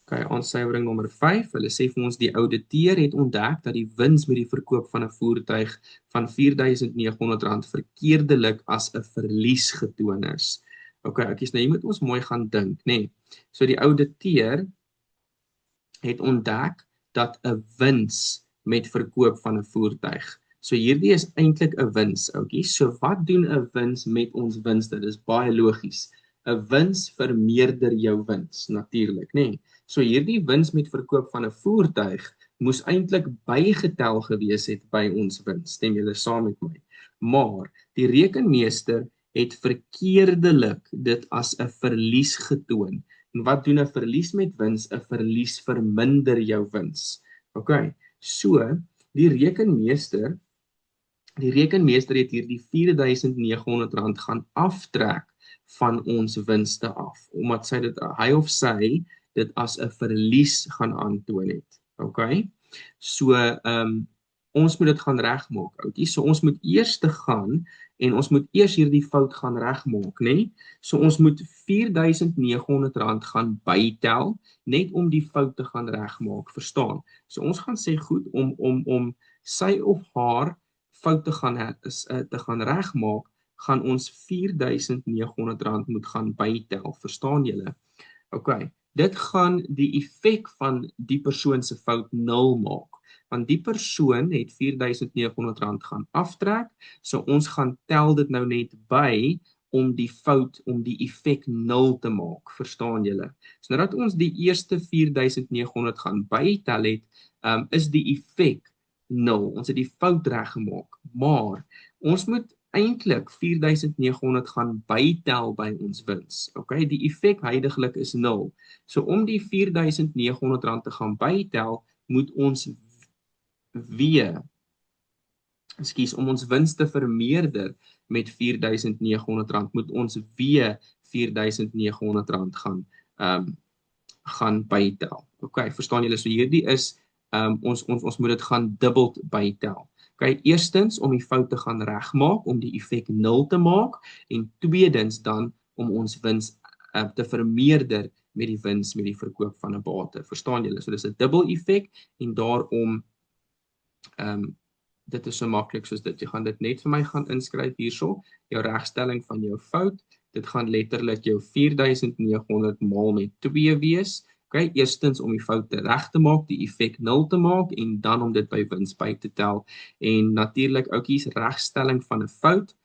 Okay, aansuiwering nommer 5, hulle sê vir ons die ouditeur het ontdek dat die wins met die verkoop van 'n voertuig van R4.900 verkeerdelik as 'n verlies getoon is. Okay, oukies, nou hier moet ons mooi gaan dink, nê. Nee. So die ouditeur het ontdek dat 'n wins met verkoop van 'n voertuig. So hierdie is eintlik 'n wins, oukies. So wat doen 'n wins met ons winste? Dis baie logies. 'n Wins vermeerder jou wins, natuurlik, nê. Nee. So hierdie wins met verkoop van 'n voertuig moes eintlik bygetel gewees het by ons wins. Stem julle saam met my? Maar die rekenmeester het verkeerdelik dit as 'n verlies getoon. En wat doen 'n verlies met wins? 'n Verlies verminder jou wins. Okay. So die rekenmeester het hierdie R4.900 gaan aftrek van ons winste af, omdat hy of sy dit as 'n verlies gaan aantoon het. Okay? So ons moet dit gaan regmaak, ouetjie. So ons moet eers te gaan en ons moet eers hierdie fout gaan regmaak, nê? So ons moet R4.900 gaan bytel net om die fout te gaan regmaak, verstaan? So ons gaan sê goed om sy of haar fout te gaan regmaak, gaan ons R4.900 moet gaan bytel, verstaan julle? Okay. Dit gaan die effek van die persoon se fout 0 maak. Want die persoon het R4.900 gaan aftrek, so ons gaan tel dit nou net by om die fout, om die effek 0 te maak, verstaan julle? So nadat ons die eerste R4.900 gaan bytel het, is die effek 0. Ons het die fout reggemaak, maar ons moet eintlik R4.900 gaan bytel by ons wins. Okay, die effek huidiglik is 0. So om die R4.900 te gaan bytel, moet ons om ons wins te vermeerder met R4.900, moet ons weer R4.900 gaan bytel. Okay, verstaan julle? So hierdie is ons moet dit gaan dubbel bytel. Okay, eerstens om die fout te gaan regmaak, om die effek 0 te maak, en tweedens dan om ons wins te vermeerder met die wins met die verkoop van 'n bate. Verstaan julle? So dis 'n dubbel effek en daarom dit is so maklik soos dit. Jy gaan dit net vir my gaan inskryf hierso, jou regstelling van jou fout. Dit gaan letterlik jou R4.900 maal met 2 wees. Okay, eerstens om die foute reg te maak, die effek 0 te maak en dan om dit by wins by te tel. En natuurlik oukies, regstelling van 'n fout.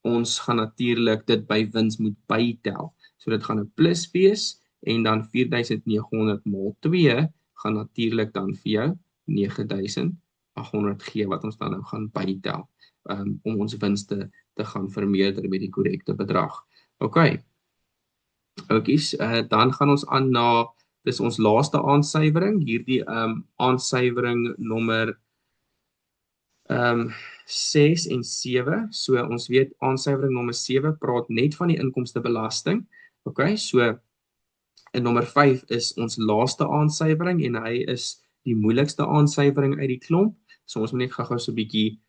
Ons gaan natuurlik dit by wins moet bytel. So dit gaan 'n plus wees en dan R4.900 maal 2 gaan natuurlik dan vir jou R9.800 gee wat ons dan nou gaan bytel om ons winste te gaan vermeerder met die korrekte bedrag. Okay. Oukies, dan gaan ons aan na, dis ons laaste aansuiwering, hierdie aansuiwering nommer 6 en 7. So ons weet aansuiwering nommer 7 praat net van die inkomstebelasting. Okay, so en nommer 5 is ons laaste aansuiwering en hy is die moeilikste aansuiwering uit die klomp. So ons moet net gou-gou so 'n bietjie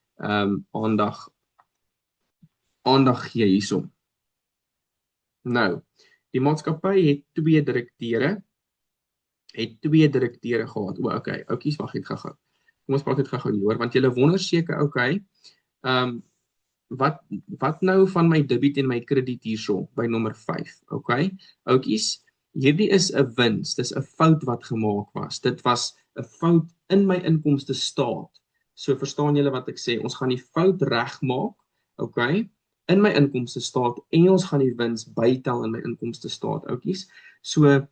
aandag gee hierso. Nou, die maatskappy het twee direkteure gehad. Okay, oukies, wag net gou-gou. Kom ons praat net gou-gou hier, hoor, want julle wonder seker, okay, wat nou van my debiet en my krediet hierso by nommer 5, okay? Oukies, hierdie is 'n wins, dis 'n fout wat gemaak was. Dit was 'n fout in my inkomste staat. So verstaan julle wat ek sê, ons gaan die fout regmaak, okay, in my inkomste staat en ons gaan die wins bytel in my inkomste staat, oukies. So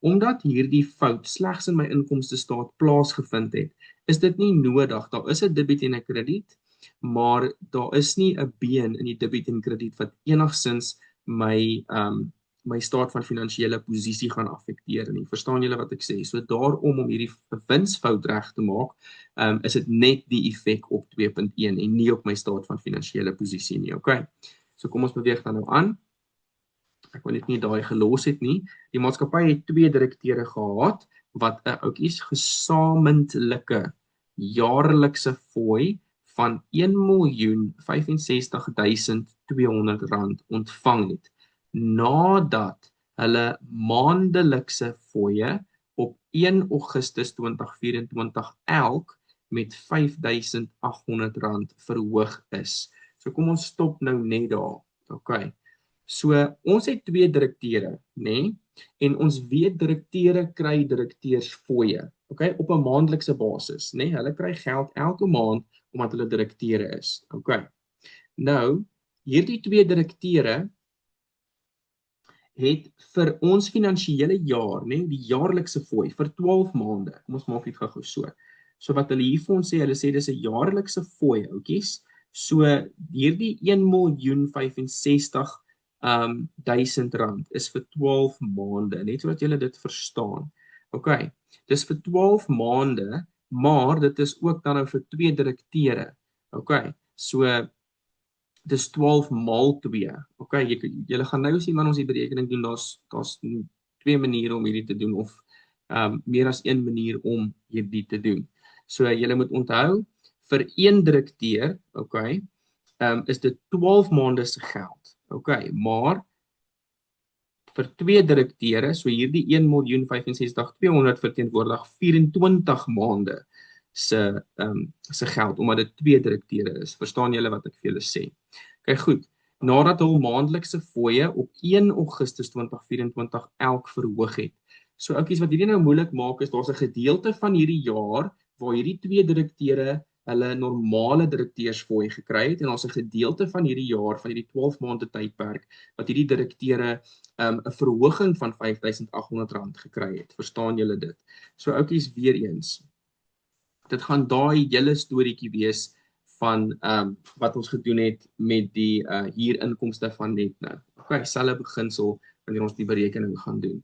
omdat hierdie fout slegs in my inkomste staat plaasgevind het, is dit nie nodig. Daar is 'n debiet en 'n krediet, maar daar is nie 'n been in die debiet en krediet wat enigsins my staat van finansiële posisie gaan affekteer nie. Verstaan julle wat ek sê? So daarom om hierdie winsfout reg te maak, is dit net die effek op 2.1 en nie op my staat van finansiële posisie nie. Okay. So kom ons beweeg dan nou aan. Ek wil net nie daai gelos het nie. Die maatskappy het twee direkteure gehad wat 'n oukies gesamentlike jaarlikse fooi van R1.065.200 ontvang het, nadat hulle maandelikse fooie op 1 Augustus 2024 elk met R5.800 verhoog is. So kom ons stop nou net daar. Okay. So ons het 2 direkteure, nê? En ons weet direkteure kry direkteursfooie, okay, op 'n maandelikse basis, nê? Hulle kry geld elke maand omdat hulle direkteure is. Okay. Nou, hierdie 2 direkteure het vir ons finansiële jaar, nê, die jaarlikse fooi vir 12 maande. Kom ons maak dit gou so. So wat hulle hier vir ons sê, hulle sê dis 'n jaarlikse fooi, oudjies. So hierdie 1.065.000 rand is vir 12 maande, net sodat julle dit verstaan. Okay. Dis vir 12 maande, maar dit is ook dan nou vir 2 direkteure. Okay. So dis 12 maal 2. Okay, julle gaan nou sien wanneer ons die berekening doen, daar's 2 maniere om hierdie te doen of meer as 1 manier om hierdie te doen. So julle moet onthou vir 1 direkteur, okay, is dit 12 maande se geld. Okay, maar vir 2 direkteure, so hierdie 1.065.200 verteenwoordig 24 maande se geld, omdat dit 2 direkteure is. Verstaan julle wat ek vir julle sê? Okay, goed. Nadat hul maandelikse fooie op 1 Augustus 2024 elk verhoog het. So oukies, wat hierdie nou moeilik maak is, daar's 'n gedeelte van hierdie jaar waar hierdie 2 direkteure hulle normale direkteursfooi gekry het en ons 'n gedeelte van hierdie jaar van hierdie 12 maande tydperk wat hierdie direkteure 'n verhoging van R5.800 gekry het. Verstaan julle dit? So oukies, weer eens. Dit gaan daai hele storieetjie wees van wat ons gedoen het met die huurinkomste van net nou. Okay, selfe beginsel wanneer ons die berekening gaan doen.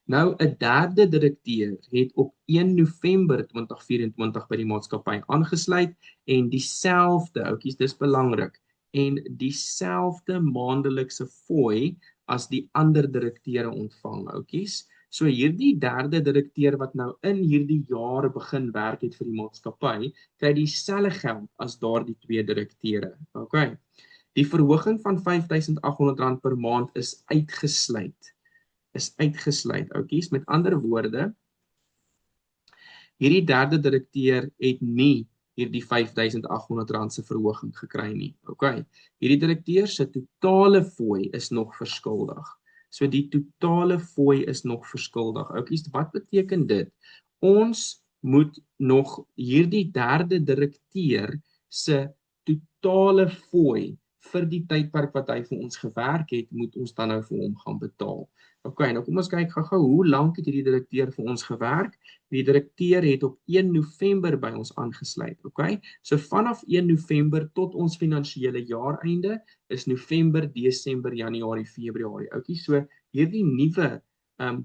Nou 'n derde direkteur het op 1 November 2024 by die maatskappy aangesluit en dieselfde, oukies, dis belangrik, en dieselfde maandelikse fooi as die ander direkteure ontvang, oukies. So hierdie derde direkteur wat nou in hierdie jaar begin werk het vir die maatskappy, kry dieselfde geld as daardie 2 direkteure. Okay. Die verhoging van R5.800 per maand is uitgesluit. Oukies. Met ander woorde, hierdie derde direkteur het nie hierdie R5.800 se verhoging gekry nie. Okay. Hierdie direkteur se totale fooi is nog verskuldig. So die totale fooi is nog verskuldig. Oukies, wat beteken dit? Ons moet nog hierdie derde direkteur se totale fooi vir die tydperk wat hy vir ons gewerk het, moet ons dan nou vir hom gaan betaal. Okay, nou kom ons kyk gou-gou, hoe lank het hierdie direkteur vir ons gewerk? Die direkteur het op 1 November by ons aangesluit, okay? So vanaf 1 November tot ons finansiële jaareinde is November, Desember, Januarie, Februarie. Okay, so hierdie nuwe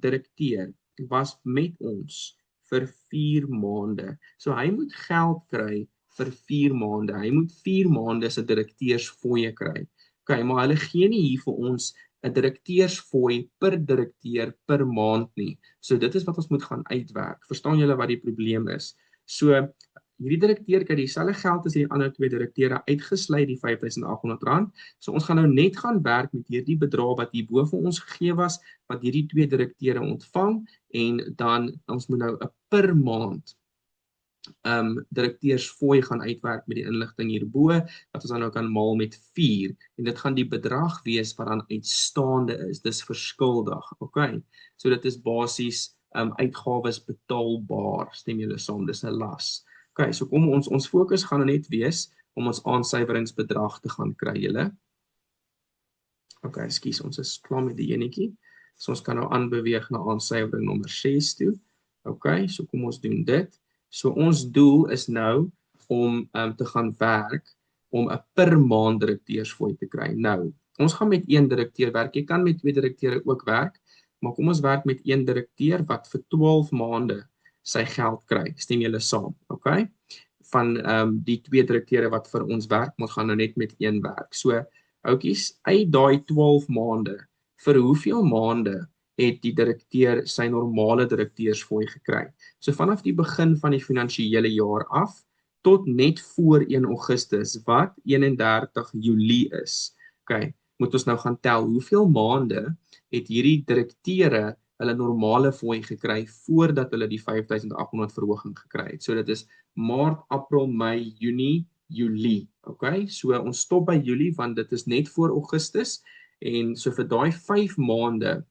direkteur was met ons vir 4 maande. So hy moet geld kry vir 4 maande. Hy moet 4 maande se direkteursfooie kry. Okay, maar hulle gee nie hier vir ons 'n direkteursfooi per direkteur per maand nie. So dit is wat ons moet gaan uitwerk. Verstaan julle wat die probleem is? So hierdie direkteur kry dieselfde geld as die ander 2 direkteure uitgesluit die R5.800. So ons gaan nou net gaan werk met hierdie bedrag wat hier bo vir ons gegee was, wat hierdie 2 direkteure ontvang, en dan ons moet nou 'n per maand direkteursfooi gaan uitwerk met die inligting hierbo, wat ons dan nou kan maal met 4, en dit gaan die bedrag wees wat dan uitstaande is, dis verskuldig, okay? So dit is basies uitgawes betaalbaar, stem julle saam, dis 'n las. Okay, so kom ons fokus gaan net wees om ons aansuiweringsbedrag te gaan kry, julle. Okay, ekskuus, ons is klaar met die enetjie. So ons kan nou aanbeweeg na aansuiwering nommer 6 toe. Okay, so kom ons doen dit. So ons doel is nou om te gaan werk om 'n per maand direkteursfooi te kry. Nou, ons gaan met 1 direkteur werk. Jy kan met 2 direkteure ook werk, maar kom ons werk met 1 direkteur wat vir 12 maande sy geld kry. Stem julle saam, okay? Van die 2 direkteure wat vir ons werk, ons gaan nou net met 1 werk. So, oukies, uit daai 12 maande, vir hoeveel maande het die direkteur sy normale direkteursfooi gekry? So vanaf die begin van die finansiële jaar af, tot net voor 1 Augustus, wat 31 Julie is. Okay, moet ons nou gaan tel, hoeveel maande het hierdie direkteure hulle normale fooi gekry voordat hulle die 5800 verhoging gekry het. So dit is Maart, April, Mei, Junie, Julie. Okay? So ons stop by Julie want dit is net voor Augustus en so vir daai 5 maande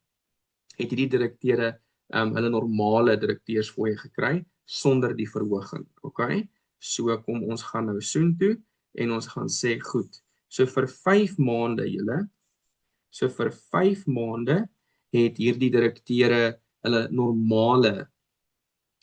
het hierdie direkteure hulle normale direkteursfooie gekry sonder die verhoging. Okay? So kom ons gaan nou soontoe en ons gaan sê goed. So vir 5 maande julle, so vir 5 maande het hierdie direkteure hulle normale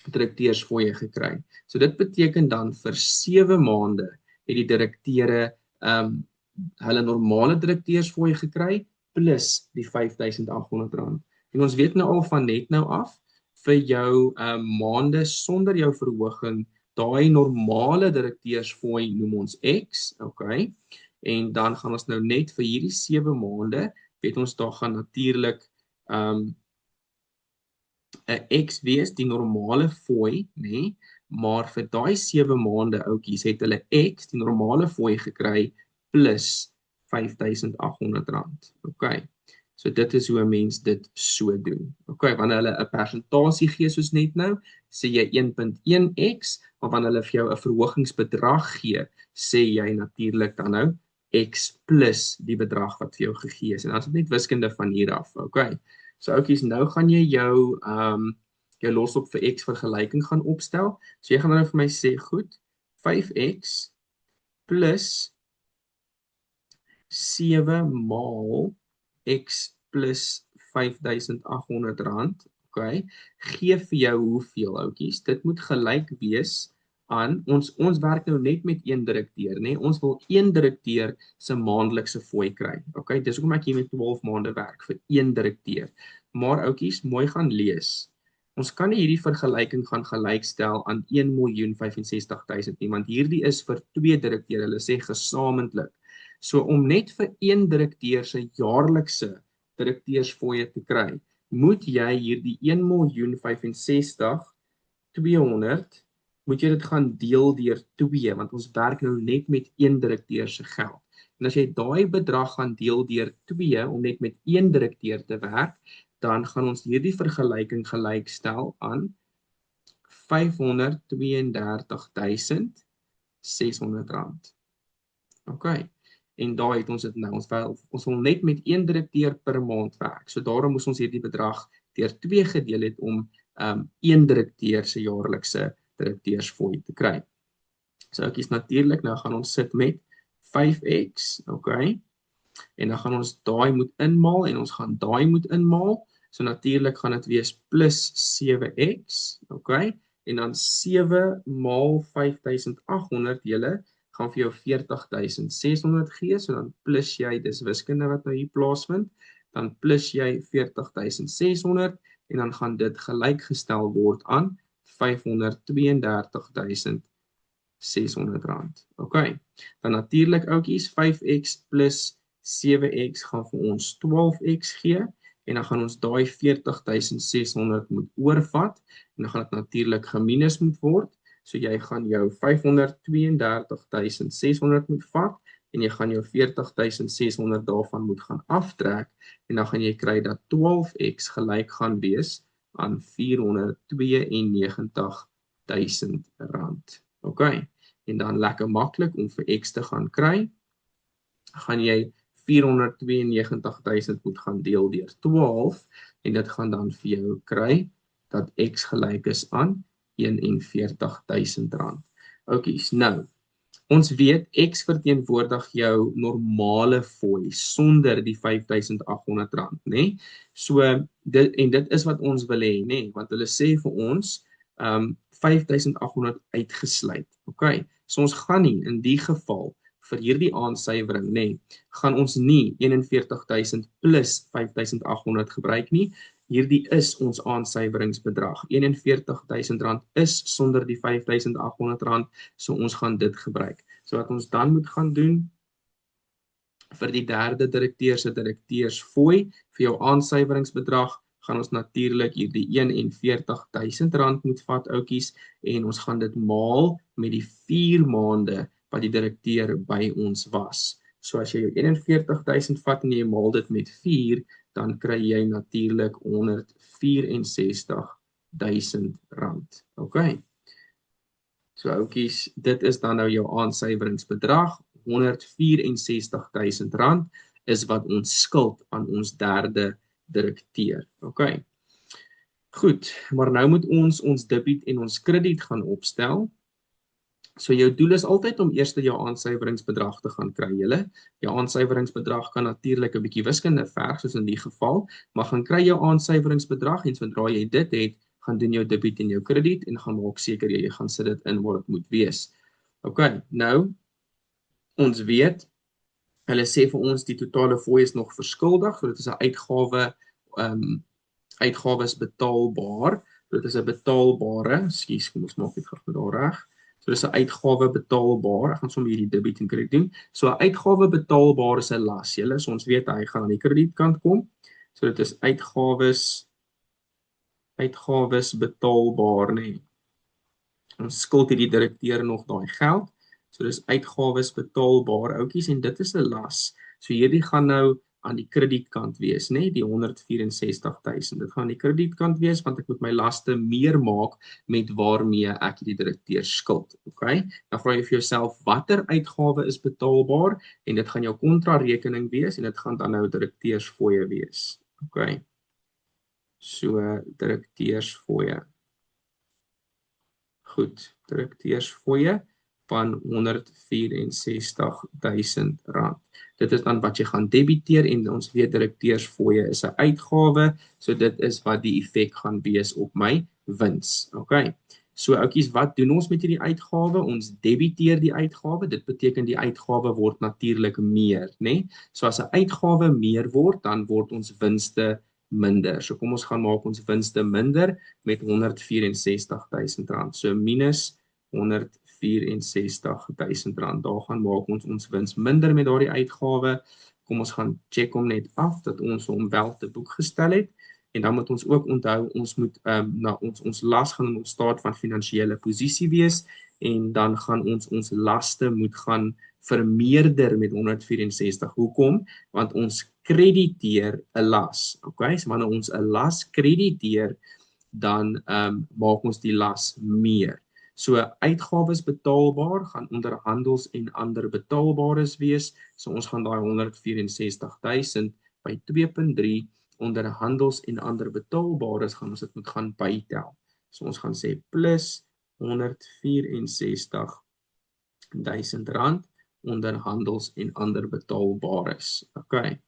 direkteursfooie gekry. So dit beteken dan vir 7 maande het die direkteure hulle normale direkteursfooie gekry plus die R5800. En ons weet nou al van net nou af vir jou maande sonder jou verhoging, daai normale direkteursfooi noem ons X, okay? En dan gaan ons nou net vir hierdie 7 maande, weet ons daar gaan natuurlik 'n X wees, die normale fooi, nê? Maar vir daai 7 maande oudjies het hulle X, die normale fooi gekry plus R5800. Okay. So dit is hoe 'n mens dit so doen. Okay, wanneer hulle 'n persentasie gee soos net nou, sê jy 1.1x, maar wanneer hulle vir jou 'n verhogingsbedrag gee, sê jy natuurlik dan nou x plus die bedrag wat vir jou gegee is. En dan is dit net wiskunde van hier af. Okay. So oudjies, nou gaan jy jou loslop vir x vergelyking gaan opstel. So jy gaan nou vir my sê, goed, 5x plus 7 maal x plus R5800, okay, gee vir jou hoeveel, oudjies? Dit moet gelyk wees aan, ons werk nou net met een direkteur, nê? Ons wil een direkteur se maandelikse fooi kry, okay? Dis hoekom ek hier met 12 maande werk vir een direkteur. Maar oudjies, mooi gaan lees. Ons kan nie hierdie vergelyking gaan gelykstel aan 1.065.000 nie, want hierdie is vir 2 direkteure, hulle sê gesamentlik. So om net vir een direkteur se jaarlikse direkteursfooie te kry, moet jy hierdie 1.065.200 moet jy dit gaan deel deur 2, want ons werk nou net met een direkteur se geld. En as jy daai bedrag gaan deel deur 2 om net met een direkteur te werk, dan gaan ons hierdie vergelyking gelykstel aan R532.600. Okay. En daar het ons dit nou, ons wil net met een direkteur per maand werk. So daarom moes ons hierdie bedrag deur 2 gedeel het om een direkteur se jaarlikse direkteursfooi te kry. So oudjies, natuurlik, nou gaan ons sit met 5x, okay? En dan gaan ons daai moet inmaal en ons gaan daai moet inmaal. So natuurlik gaan dit wees plus 7x, okay? En dan 7 maal 5800 julle gaan vir jou 40.600 gee, so dan plus jy, dis wiskunde wat nou hier plaasvind, dan plus jy 40.600 en dan gaan dit gelykgestel word aan R532.600. Okay. Dan natuurlik oudjies, 5x plus 7x gaan vir ons 12x gee en dan gaan ons daai 40.600 moet oorvat en dan gaan dit natuurlik geminus moet word. So jy gaan jou 532.600 moet vat en jy gaan jou 40.600 daarvan moet gaan aftrek en dan gaan jy kry dat 12x gelyk gaan wees aan R492.000. Okay. En dan lekker maklik om vir x te gaan kry, gaan jy 492.000 moet gaan deel deur 12 en dit gaan dan vir jou kry dat x gelyk is aan R41.000. Oukies, nou, ons weet x verteenwoordig jou normale fooi sonder die R5.800, né? So dit is wat ons wil hê, né? Want hulle sê vir ons R5.800 uitgesluit. Okay. So ons gaan nie in die geval vir hierdie aansuiwering, né, gaan ons nie 41.000 plus R5.800 gebruik nie. Hierdie is ons aansuiweringsbedrag. R41.000 is sonder die R5.800, so ons gaan dit gebruik. So wat ons dan moet gaan doen, vir die derde direkteur se direkteursfooi, vir jou aansuiweringsbedrag, gaan ons natuurlik hierdie R41.000 moet vat, oukies, en ons gaan dit maal met die 4 maande wat die direkteur by ons was. So as jy jou 41.000 vat en jy maal dit met 4, dan kry jy natuurlik R164.000. Okay. So oukies, dit is dan nou jou aansuiveringsbedrag. R164.000 is wat ons skuld aan ons derde direkteur. Okay. Goed, maar nou moet ons debiet en ons krediet gaan opstel. So jou doel is altyd om eers jou aansuiveringsbedrag te gaan kry, julle. Jou aansuiveringsbedrag kan natuurlik 'n bietjie wiskunde verg, soos in die geval, maar gaan kry jou aansuiveringsbedrag en sodra jy dit het, gaan doen jou debiet en jou krediet en gaan maak seker jy gaan sit dit in waar dit moet wees. Okay, nou ons weet, hulle sê vir ons die totale fooi is nog verskuldig, so dit is 'n uitgawe, uitgawes betaalbaar. Dit is 'n betaalbare, ekskuus, kom ons maak dit gou daar reg. So dis 'n uitgawe betaalbaar. Ek gaan sommer hierdie debiet en krediet doen. So 'n uitgawe betaalbaar is 'n las, julle. So ons weet hy gaan aan die kredietkant kom. So dit is uitgawes betaalbaar, nê. Ons skuld hierdie direkteur nog daai geld. So dis uitgawes betaalbaar, oukies, en dit is 'n las. So hierdie gaan nou aan die kredietkant wees, nê, die 164.000. Dit gaan aan die kredietkant wees want ek moet my laste meer maak met waarmee ek die direkteur skuld. Okay? Dan vra jy vir jouself watter uitgawe is betaalbaar en dit gaan jou kontrarekening wees en dit gaan dan nou direkteursfooie wees. Okay? So direkteursfooie. Goed, direkteursfooie van R164.000. Dit is dan wat jy gaan debiteer en ons weet direkteursfooie is 'n uitgawe, so dit is wat die effek gaan wees op my wins. Okay. So oukies, wat doen ons met hierdie uitgawe? Ons debiteer die uitgawe. Dit beteken die uitgawe word natuurlik meer, né? So as 'n uitgawe meer word, dan word ons winste minder. So kom ons gaan maak ons winste minder met R164.000. So minus R164.000. Daar gaan maak ons wins minder met daardie uitgawe. Kom ons gaan check hom net af dat ons hom wel te boek gestel het. En dan moet ons ook onthou, ons moet ons las gaan in ons staat van finansiële posisie wees en dan gaan ons laste moet gaan vermeerder met 164. Hoekom? Want ons krediteer 'n las. Okay? So wanneer ons 'n las krediteer, dan maak ons die las meer. So uitgawes betaalbaar gaan onder handels en ander betaalbares wees. So ons gaan daai 164.000 by 2.3 onder handels en ander betaalbares gaan ons dit moet gaan bytel. So ons gaan sê plus R164.000 onder handels en ander betaalbares. Okay.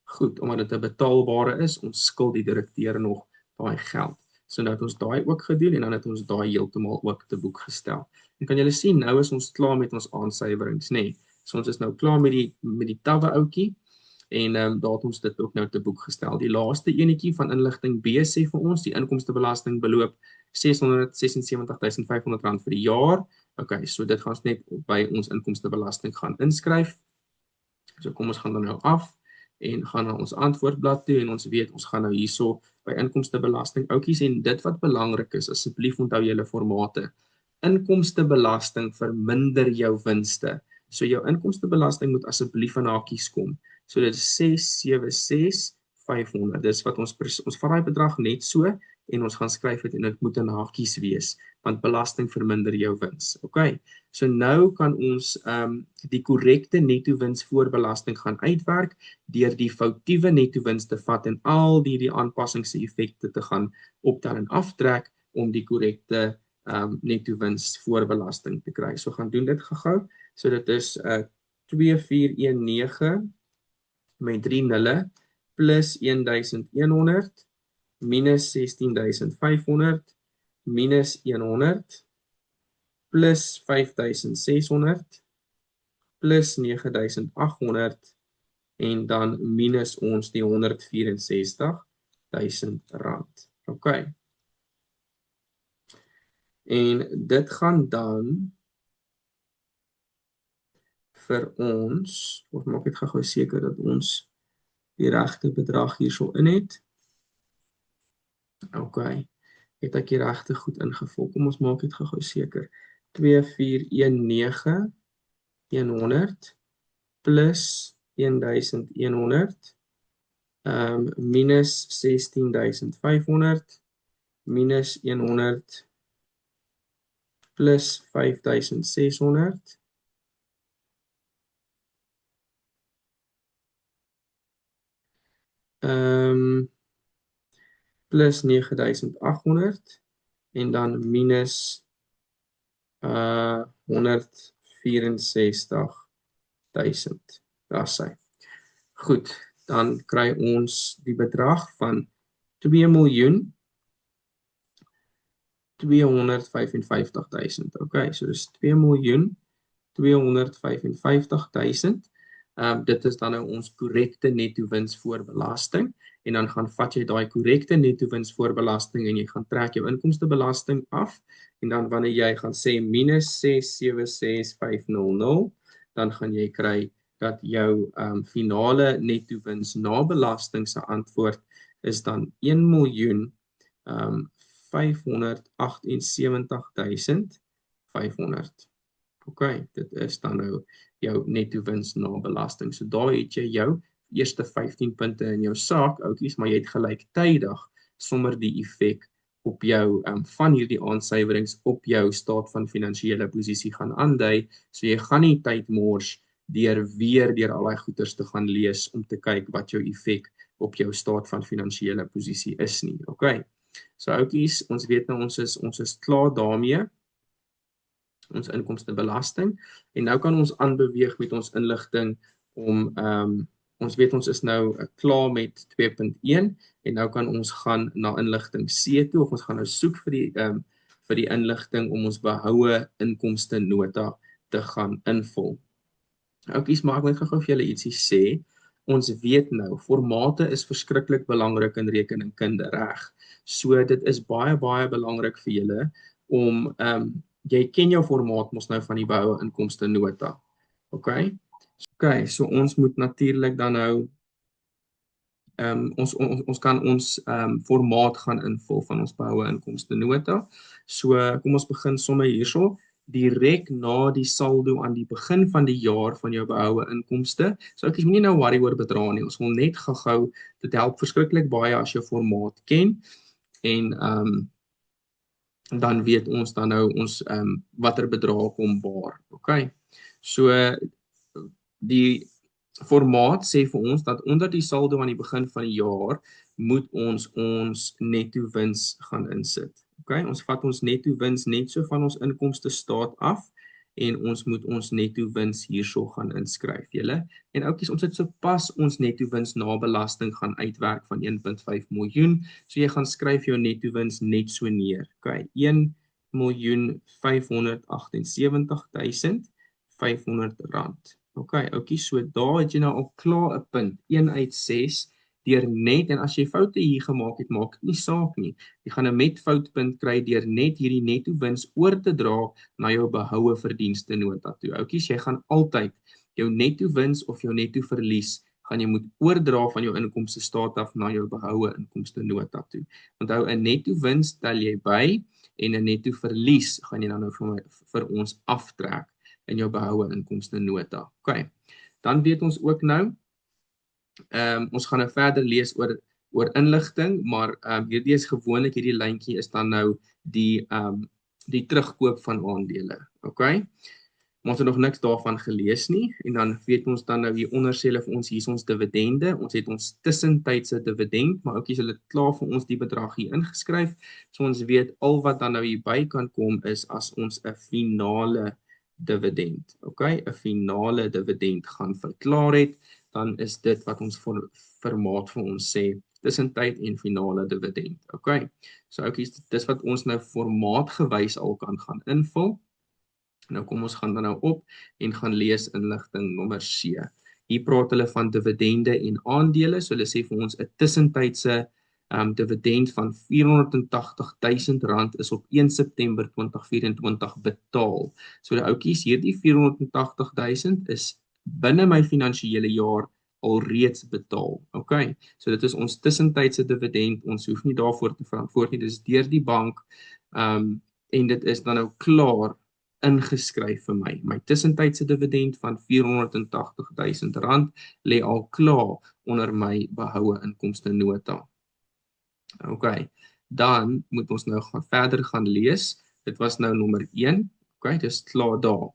Goed, omdat dit 'n betaalbare is, ons skuld die direkteur nog daai geld. So nou het ons daai ook gedoen en dan het ons daai heeltemal ook te boek gestel. En kan julle sien, nou is ons klaar met ons aansuiwerings, nê? So ons is nou klaar met die tawwe ouetjie en daar het ons dit ook nou te boek gestel. Die laaste enetjie van inligting B sê vir ons die inkomstebelasting beloop R676.500 vir die jaar. Okay, so dit gaan ons net by ons inkomstebelasting gaan inskryf. So kom ons gaan dan nou af en gaan na ons antwoordblad toe en ons weet ons gaan nou hierso by inkomstebelasting ouetjies en dit wat belangrik is, asseblief onthou julle formate. Inkomstebelasting verminder jou winste. So jou inkomstebelasting moet asseblief in hakies kom. So dit is 676.500. Dis wat ons vat daai bedrag net so en ons gaan skryf dit en dit moet in hakies wees want belasting verminder jou wins. Okay. So nou kan ons die korrekte netto wins voor belasting gaan uitwerk deur die foutiewe netto wins te vat en al die aanpassings effekte te gaan optel en aftrek om die korrekte netto wins voor belasting te kry. So gaan doen dit gou-gou. So dit is 2419 met 3 nulle plus 1100 minus 16.500 minus 100 plus 5.600 plus 9.800 en dan minus ons die R164.000. Okay. En dit gaan dan vir ons, of maak dit gou seker dat ons die regte bedrag hierso in het. Okay. Het ek die regte goed ingevul? Kom ons maak dit gou seker. 2419 100 plus 1100 minus 16.500 minus 100 plus 5.600 plus 9.800 en dan minus 164.000. Daar is hy. Goed, dan kry ons die bedrag van 2.255.000. Okay, so dis 2.255.000. Dit is dan nou ons korrekte netto wins voor belasting en dan gaan vat jy daai korrekte netto wins voor belasting en jy gaan trek jou inkomstebelasting af en dan wanneer jy gaan sê minus 676.500, dan gaan jy kry dat jou finale netto wins na belasting se antwoord is dan 1.578.500. Okay, dit is dan nou jou netto wins na belasting. So daar het jy jou eerste 15 punte in jou saak, oudjies, maar jy het gelyktydig sommer die effek op jou van hierdie aansuiwerings op jou staat van finansiële posisie gaan aandui. So jy gaan nie tyd mors deur al die goeders te gaan lees om te kyk wat jou effek op jou staat van finansiële posisie is nie. Okay. So oudjies, ons weet nou ons is klaar daarmee. Ons inkomstebelasting en nou kan ons aanbeweeg met ons inligting om ons weet ons is nou klaar met 2.1 en nou kan ons gaan na inligting C toe of ons gaan nou soek vir die inligting om ons behoue inkomste nota te gaan invul. Oukies, maar ek moet gou vir julle ietsie sê. Ons weet nou, formate is verskriklik belangrik in rekeningkunde reg. So dit is baie belangrik vir julle om jy ken jou formaat mos nou van die behoue inkomste nota. Okay? Okay, so ons moet natuurlik dan nou ons kan ons formaat gaan invul van ons behoue inkomste nota. So kom ons begin sommer hierso. Direk na die saldo aan die begin van die jaar van jou behoue inkomste. So ek moenie nou worry oor bedrae nie. Ons wil net gou dit help verskriklik baie as jy formaat ken en dan weet ons dan nou ons watter bedrae kom waar. Okay. So die formaat sê vir ons dat onder die saldo aan die begin van die jaar moet ons netto wins gaan insit. Okay, ons vat ons netto wins net so van ons inkomste staat af en ons moet ons netto wins hierso gaan inskryf, julle. En oukies, ons het sopas ons netto wins na belasting gaan uitwerk van 1.5 miljoen. So jy gaan skryf jou netto wins net so neer. Okay, 1.578.500 rand. Okay, oukies, so daar het jy nou al klaar 'n punt, 1 uit 6 deur net, en as jy foute hier gemaak het, maak dit nie saak nie. Jy gaan 'n met foutpunt kry deur net hierdie netto wins oor te dra na jou behoue verdienste nota toe. Oukies, jy gaan altyd jou netto wins of jou netto verlies gaan jy moet oordra van jou inkomste staat af na jou behoue inkomste nota toe. Onthou, 'n netto wins tel jy by en 'n netto verlies gaan jy dan nou vir ons aftrek in jou behoue inkomste nota. Okay. Dan weet ons ook nou ons gaan nou verder lees oor inligting, maar hierdie is gewoonlik hierdie lyntjie is dan nou die terugkoop van aandele. Okay? Maar ons het nog niks daarvan gelees nie en dan weet ons dan nou hieronder sê hulle vir ons hier is ons dividende. Ons het ons tussentydse dividend, maar oukies hulle het klaar vir ons die bedrag hier ingeskryf. So ons weet al wat dan nou hierby kan kom is as ons 'n finale dividend. Okay? 'n finale dividend gaan verklaar het, dan is dit wat ons formaat vir ons sê, tussentyd en finale dividend. Okay. So oukies, dis wat ons nou formaatgewys al kan gaan invul. Nou kom ons gaan dan nou op en gaan lees inligting nommer C. Hier praat hulle van dividende en aandele, so hulle sê vir ons 'n tussentydse dividend van R480.000 is op 1 September 2024 betaal. So die oukies, hierdie 480.000 is binne my finansiële jaar alreeds betaal. Okay, so dit is ons tussentydse dividend, ons hoef nie daarvoor te verantwoord nie, dit is deur die bank en dit is dan nou klaar ingeskryf vir my. My tussentydse dividend van R480,000 lê al klaar onder my behoue inkomste nota. OK, dan moet ons nou verder gaan lees. Dit was nou nommer 1. OK, dis klaar daar.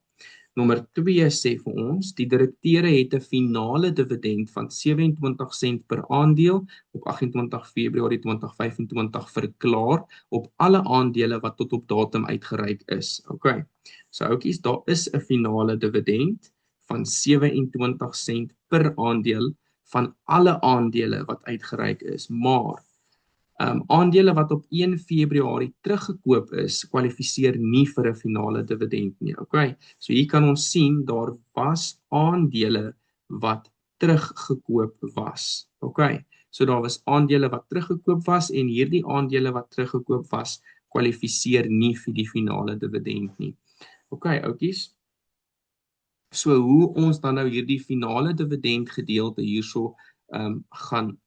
Nommer 2 sê vir ons, die direkteure het 'n finale dividend van 27 sent per aandeel op 28 Februarie 2025 verklaar op alle aandele wat tot op datum uitgereik is. OK, so oukies, daar is 'n finale dividend van 27 sent per aandeel van alle aandele wat uitgereik is, maar aandele wat op 1 Februarie teruggekoop is, kwalifiseer nie vir 'n finale dividend nie. Okay? So hier kan ons sien daar was aandele wat teruggekoop was. Okay? So daar was aandele wat teruggekoop was en hierdie aandele wat teruggekoop was, kwalifiseer nie vir die finale dividend nie. Okay, oukies. So hoe ons dan nou hierdie finale dividend gedeelte hierso gaan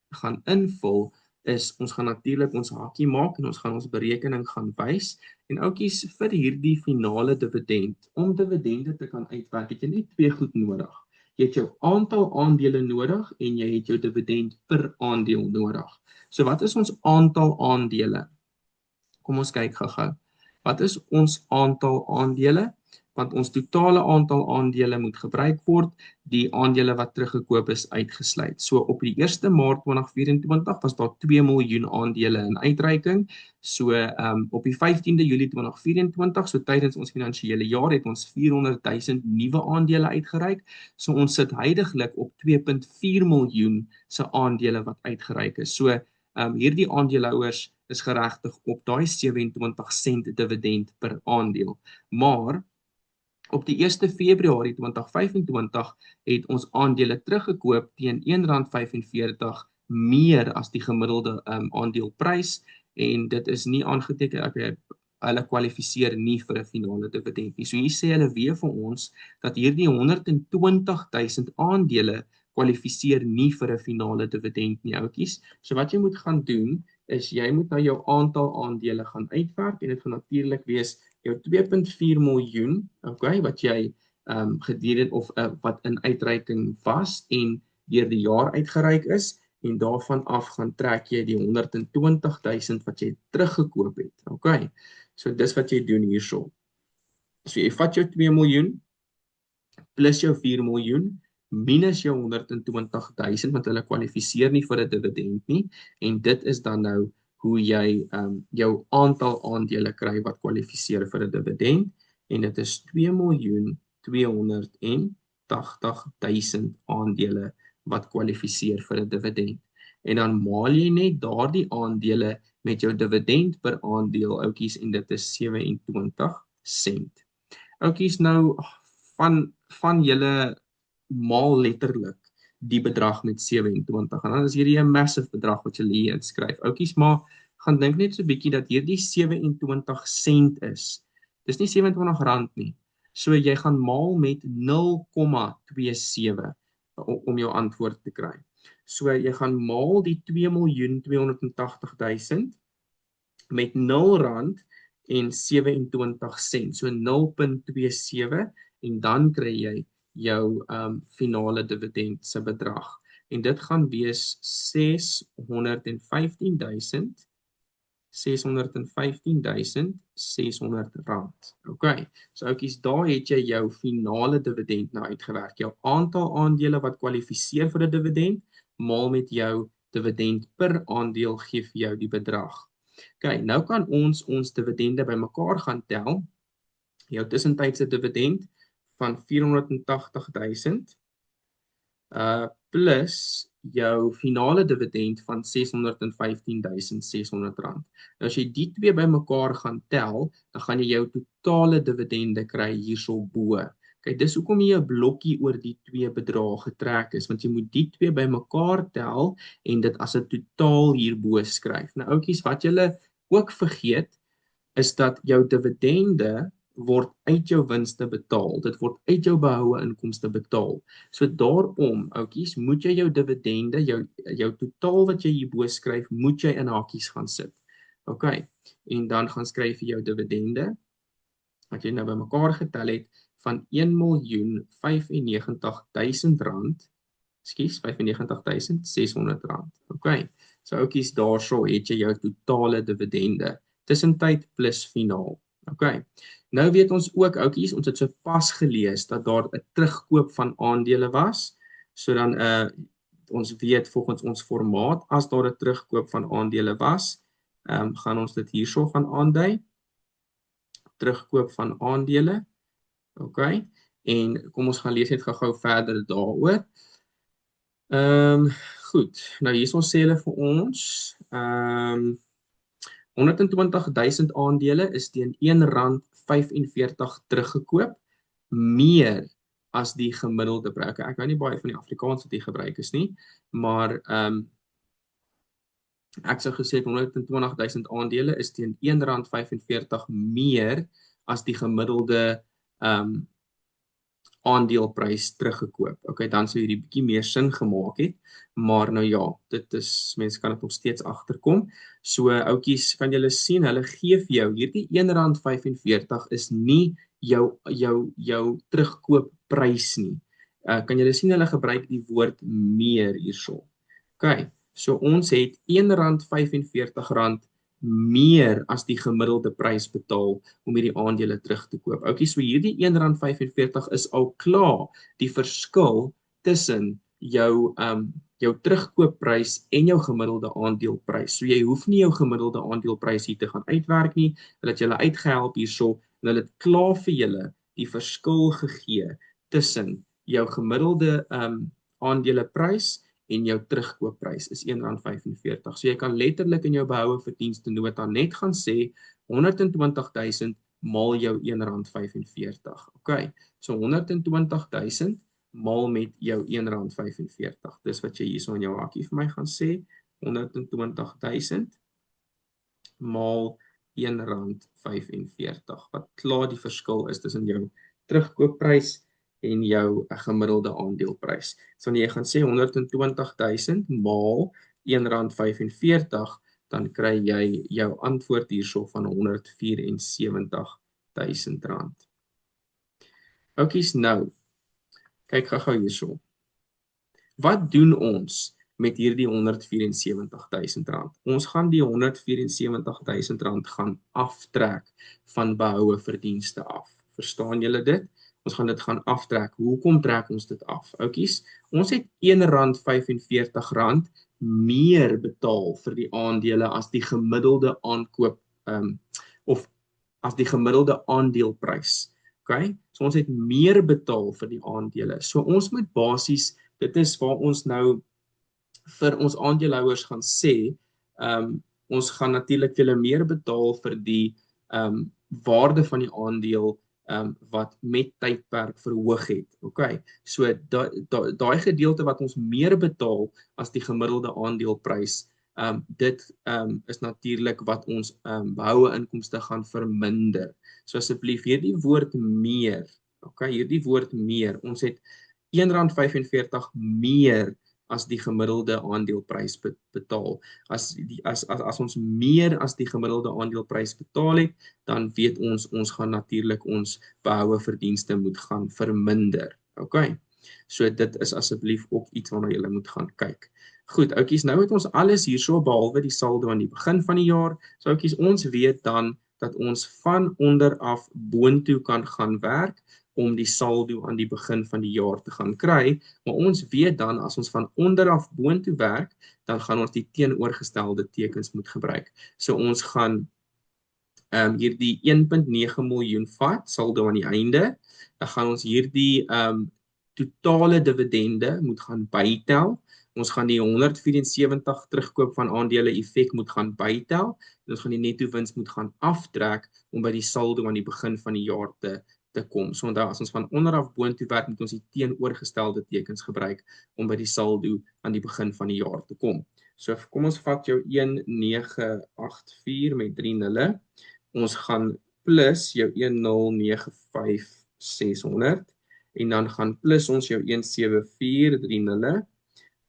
invul, is ons gaan natuurlik ons hakie maak en ons gaan ons berekening gaan wys. En oukies, vir hierdie finale dividend, om dividende te kan uitwerk, het jy net twee goed nodig. Jy het jou aantal aandele nodig en jy het jou dividend per aandeel nodig. So wat is ons aantal aandele? Kom ons kyk gou-gou. Wat is ons aantal aandele? Want ons totale aantal aandele moet gebruik word, die aandele wat teruggekoop is uitgesluit. So op die 1 Maart 2024 was daar 2 miljoen aandele in uitreiking. So op die 15de Julie 2024, so tydens ons finansiële jaar, het ons 400,000 nuwe aandele uitgereik. So ons sit huidiglik op 2.4 miljoen se aandele wat uitgereik is. So hierdie aandeelhouers is geregtig op daai 27 sent dividend per aandeel. Maar op die 1 Februarie 2025 het ons aandele teruggekoop teen R1.45 meer as die gemiddelde aandeleprys en dit is nie aangeteken, hulle kwalifiseer nie vir 'n finale dividend nie. So hier sê hulle weer vir ons dat hierdie 120,000 aandele kwalifiseer nie vir 'n finale dividend nie, oukies. So wat jy moet gaan doen is jy moet nou jou aantal aandele gaan uitwerk en dit gaan natuurlik wees jou 2.4 miljoen, okay, wat jy gedurende of wat in uitreiking was en deur die jaar uitgereik is en daarvan af gaan trek jy die 120,000 wat jy teruggekoop het. Okay. So dis wat jy doen hierso. So jy vat jou 2 miljoen plus jou 4 miljoen minus jou 120,000 want hulle kwalifiseer nie vir 'n dividend nie en dit is dan nou hoe jy jou aantal aandele kry wat kwalifiseer vir 'n dividend en dit is 2.280.000 aandele wat kwalifiseer vir 'n dividend. En dan maal jy net daardie aandele met jou dividend per aandeel, oukies, en dit is 27 sent. Oukies, nou van julle maal letterlik die bedrag met 27 en dan is hierdie 'n massive bedrag wat julle hier inskryf. Oukies, maar gaan dink net so 'n bietjie dat hierdie 27 sent is. Dis nie R27 nie. So jy gaan maal met 0,27 om jou antwoord te kry. So jy gaan maal die 2.280.000 met R0.27, so 0.27 en dan kry jy jou finale dividend se bedrag. En dit gaan wees 615.600 rand. Okay, so oukies, daar het jy jou finale dividend nou uitgewerk. Jou aantal aandele wat kwalifiseer vir 'n dividend, maal met jou dividend per aandeel gee vir jou die bedrag. Okay, nou kan ons dividende bymekaar gaan tel. Jou tussentydse dividend van 480.000 plus jou finale dividend van 615.600 rand. Nou as jy die twee bymekaar gaan tel, dan gaan jy jou totale dividende kry hierso bo. Kyk, dis hoekom jy 'n blokkie oor die twee bedrae getrek is, want jy moet die twee bymekaar tel en dit as 'n totaal hierbo skryf. Nou oukies, wat julle ook vergeet is dat jou dividende word uit jou winste betaal. Dit word uit jou behoue inkomste betaal. So daarom, oukies, moet jy jou dividende, jou totaal wat jy hierbo skryf, moet jy in hakies gaan sit. Okay, en dan gaan skryf jy jou dividende wat jy nou bymekaar getel het, van 1.095.000 rand, ekskuus, 95.600 rand. OK. So oukies, daarso het jy jou totale dividende, tussentyd plus finaal. OK. Nou weet ons ook, oukies, ons het so pas gelees, dat daar 'n terugkoop van aandele was, so dan, ons weet volgens ons formaat, as daar 'n terugkoop van aandele was, gaan ons dit hierso gaan aandui, terugkoop van aandele, OK, en kom ons gaan lees net gou verder daaroor. Goed, nou hier sê hulle vir ons, 120.000 aandele is teen R1.45 teruggekoop, meer as die gemiddelde prys. Ek hou nie baie van die Afrikaans wat hier gebruik is nie, maar ek sou gesê 120.000 aandele is teen R1.45 meer as die gemiddelde aandeelprys teruggekoop. OK, dan sou hierdie bietjie meer sin gemaak het, maar nou ja, dit is, mense kan dit nog steeds agterkom. So oukies, kan julle sien, hulle gee vir jou, hierdie R1.45 is nie jou terugkoopprys nie. Kan julle sien, hulle gebruik die woord meer hierso. OK, so ons het R1.45 meer as die gemiddelde prys betaal om hierdie aandele terug te koop. Okay, so hierdie R1.45 is al klaar die verskil tussen jou terugkoopprys en jou gemiddelde aandeleprys. So jy hoef nie jou gemiddelde aandeleprys hier te gaan uitwerk nie. Hulle het julle uitgehelp hierso en hulle het klaar vir julle die verskil gegee tussen jou gemiddelde aandeleprys en jou terugkoopprys is R1.45. So jy kan letterlik in jou behoue verdienste nota net gaan sê 120.000 maal jou R1.45. OK, so 120.000 maal met jou R1.45. Dis wat jy hierso in jou hakkie vir my gaan sê, 120.000 maal R1.45, wat klaar die verskil is tussen jou terugkoopprys en jou gemiddelde aandeleprys. So jy gaan sê 120.000 maal R1.45, dan kry jy jou antwoord hierso van R174.000. Oukies, nou, kyk gou hierso. Wat doen ons met hierdie R174.000? Ons gaan die R174.000 gaan aftrek van behoue verdienste af. Verstaan julle dit? Ons gaan dit gaan aftrek. Hoekom trek ons dit af? Oukies, ons het R1.45 meer betaal vir die aandele as die gemiddelde aankoop of as die gemiddelde aandeleprys. OK? So ons het meer betaal vir die aandele. So ons moet basies, dit is waar ons nou vir ons aandeelhouers gaan sê, ons gaan natuurlik julle meer betaal vir die waarde van die aandeel wat met tydperk verhoog het. OK, so daai gedeelte wat ons meer betaal as die gemiddelde aandeleprys, dit is natuurlik wat ons behoue inkomste gaan verminder. So asseblief hierdie woord meer, OK, hierdie woord meer, ons het R1.45 meer as die gemiddelde aandeleprys betaal. As ons meer as die gemiddelde aandeleprys betaal het, dan weet ons gaan natuurlik ons behoue verdienste moet gaan verminder. OK, so dit is asseblief ook iets waarna jy moet gaan kyk. Goed, oukies, nou het ons alles hierso behalwe die saldo aan die begin van die jaar. So oukies, ons weet dan dat ons van onder af boontoe kan gaan werk om die saldo aan die begin van die jaar te gaan kry, maar ons weet dan, as ons van onder af boontoe werk, dan gaan ons die teenoorgestelde tekens moet gebruik. So ons gaan hierdie 1.9 miljoen vat, saldo aan die einde, dan gaan ons hierdie totale dividende moet gaan bytel, ons gaan die 174 terugkoop van aandele effek moet gaan bytel, en ons gaan die netto wins moet gaan aftrek, om by die saldo aan die begin van die jaar te kom. So onthou, as ons van onderaf boontoe werk, moet ons die teenoorgestelde tekens gebruik om by die saldo aan die begin van die jaar te kom. So kom ons vat jou 1984 met 3 nulle. Ons gaan plus jou 1095600 en dan gaan plus ons jou 174 3 nulle.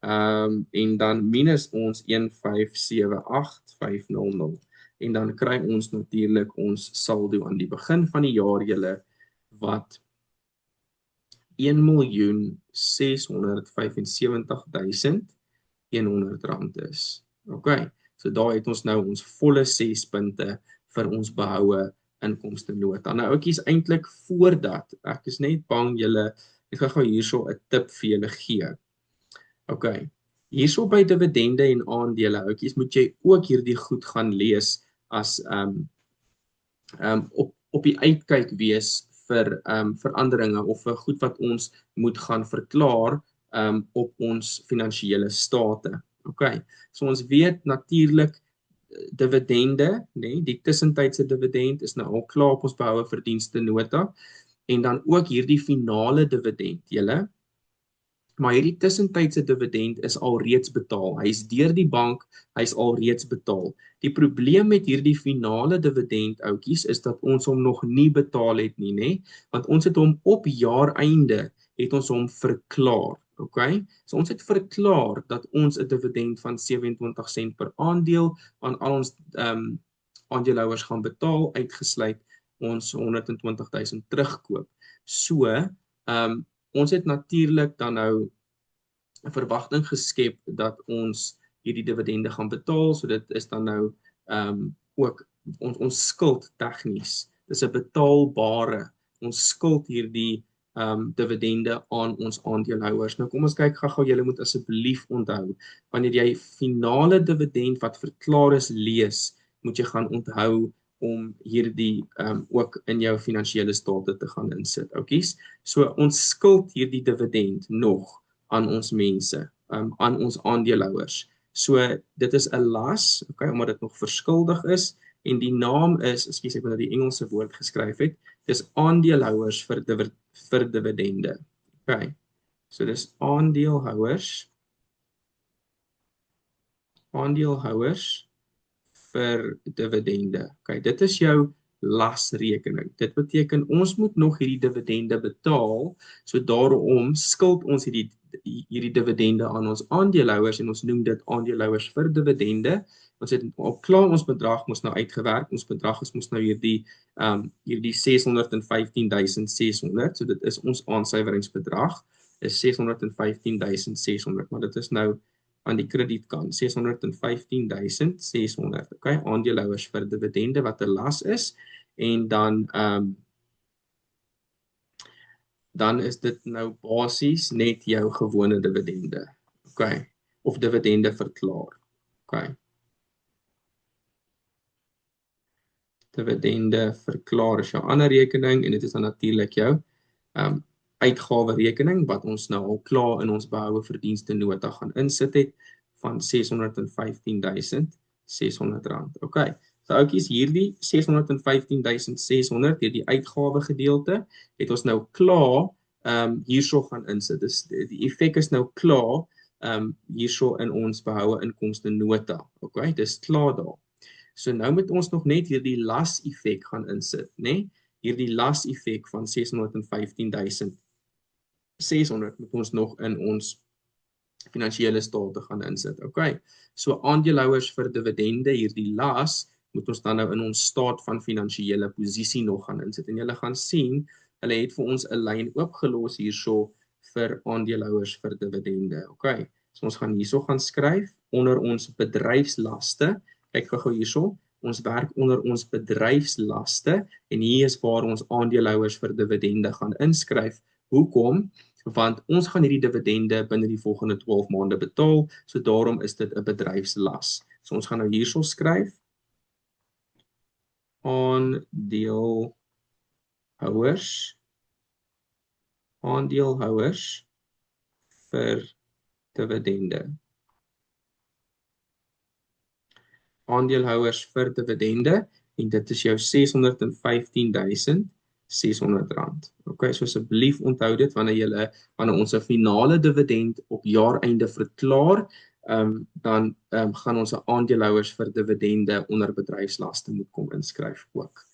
En dan minus ons 1578500. en dan kry ons natuurlik ons saldo aan die begin van die jaar julle wat 1.675.100 rand is. Okay, so daar het ons nou ons volle 6 punte vir ons behoue inkomste nota. Nou ouetjies, eintlik voordat, ek is net bang julle, ek gaan gou hierso 'n tip vir julle gee. Okay, hierso by dividende en aandele, ouetjies, moet jy ook hierdie goed gaan lees as op die uitkyk wees vir veranderinge of vir goed wat ons moet gaan verklaar op ons finansiële state. Okay, so ons weet natuurlik dividende, nee, die tussentydse dividend is nou al klaar op ons behoue verdienste nota en dan ook hierdie finale dividend, julle. Maar hierdie tussentydse dividend is al reeds betaal. Hy is deur die bank, hy is al reeds betaal. Die probleem met hierdie finale dividend, ouetjies, is dat ons hom nog nie betaal het nie, nê? Want ons het hom op jaareinde het ons hom verklaar. Okay? So ons het verklaar dat ons 'n dividend van 27 sent per aandeel aan al ons aandeelhouers gaan betaal, uitgesluit ons 120.000 terugkoop. So, ons het natuurlik dan nou 'n verwagting geskep dat ons hierdie dividende gaan betaal, so dit is dan nou ook ons skuld tegnies. Dis 'n betaalbare, ons skuld hierdie dividende aan ons aandeelhouers. Nou kom ons kyk gou-gou, julle moet asseblief onthou, wanneer jy finale dividend wat verklaar is lees, moet jy gaan onthou om hierdie ook in jou finansiële state te gaan insit, oukies. So ons skuld hierdie dividend nog aan ons mense, aan ons aandeelhouers. So dit is 'n las, okay, omdat dit nog verskuldig is en die naam is, ekskuus, ek moet nou die Engelse woord geskryf het, dis aandeelhouers vir dividende. Okay. So dis aandeelhouers vir dividende. Okay, dit is jou lasrekening. Dit beteken ons moet nog hierdie dividende betaal, so daarom skuld ons hierdie dividende aan ons aandeelhouers en ons noem dit aandeelhouers vir dividende. Ons het al klaar ons bedrag moes nou uitgewerk. Ons bedrag is moes nou hierdie 615.600, so dit is ons aansuiweringsbedrag is 615.600, maar dit is nou aan die kredietkant 615.600, okay, aandeelhouers vir dividende wat 'n las is en dan is dit nou basies net jou gewone dividende, okay, of dividende verklaar, okay. Dividende verklaar is jou ander rekening en dit is dan natuurlik jou uitgawe rekening wat ons nou al klaar in ons behoue verdienste nota gaan insit het van 615.600 rand. Okay. So oukies, hierdie 615.600, hierdie uitgawe gedeelte, het ons nou klaar hierso gaan insit. Dus die effek is nou klaar hierso in ons behoue inkomste nota. Okay, dis klaar daar. So nou moet ons nog net hierdie las effek gaan insit, né? Hierdie las effek van 615.600 moet ons nog in ons finansiële state gaan insit. Okay. So aandeelhouers vir dividende, hierdie las moet ons dan nou in ons staat van finansiële posisie nog gaan insit. En julle gaan sien, hulle het vir ons 'n lyn oopgelos hierso vir aandeelhouers vir dividende. Okay. So ons gaan hierso gaan skryf onder ons bedryfslaste. Kyk gou hierso. Ons werk onder ons bedryfslaste en hier is waar ons aandeelhouers vir dividende gaan inskryf. Hoekom? Want ons gaan hierdie dividende binne die volgende 12 maande betaal, so daarom is dit 'n bedryfslas. So ons gaan nou hierso skryf aandeelhouers vir dividende. Aandeelhouers vir dividende en dit is jou 615.600 rand. Okay, so asseblief onthou dit wanneer ons 'n finale dividend op jaareinde verklaar, dan gaan ons aandeelhouers vir dividende onder bedryfslaste moet kom inskryf ook.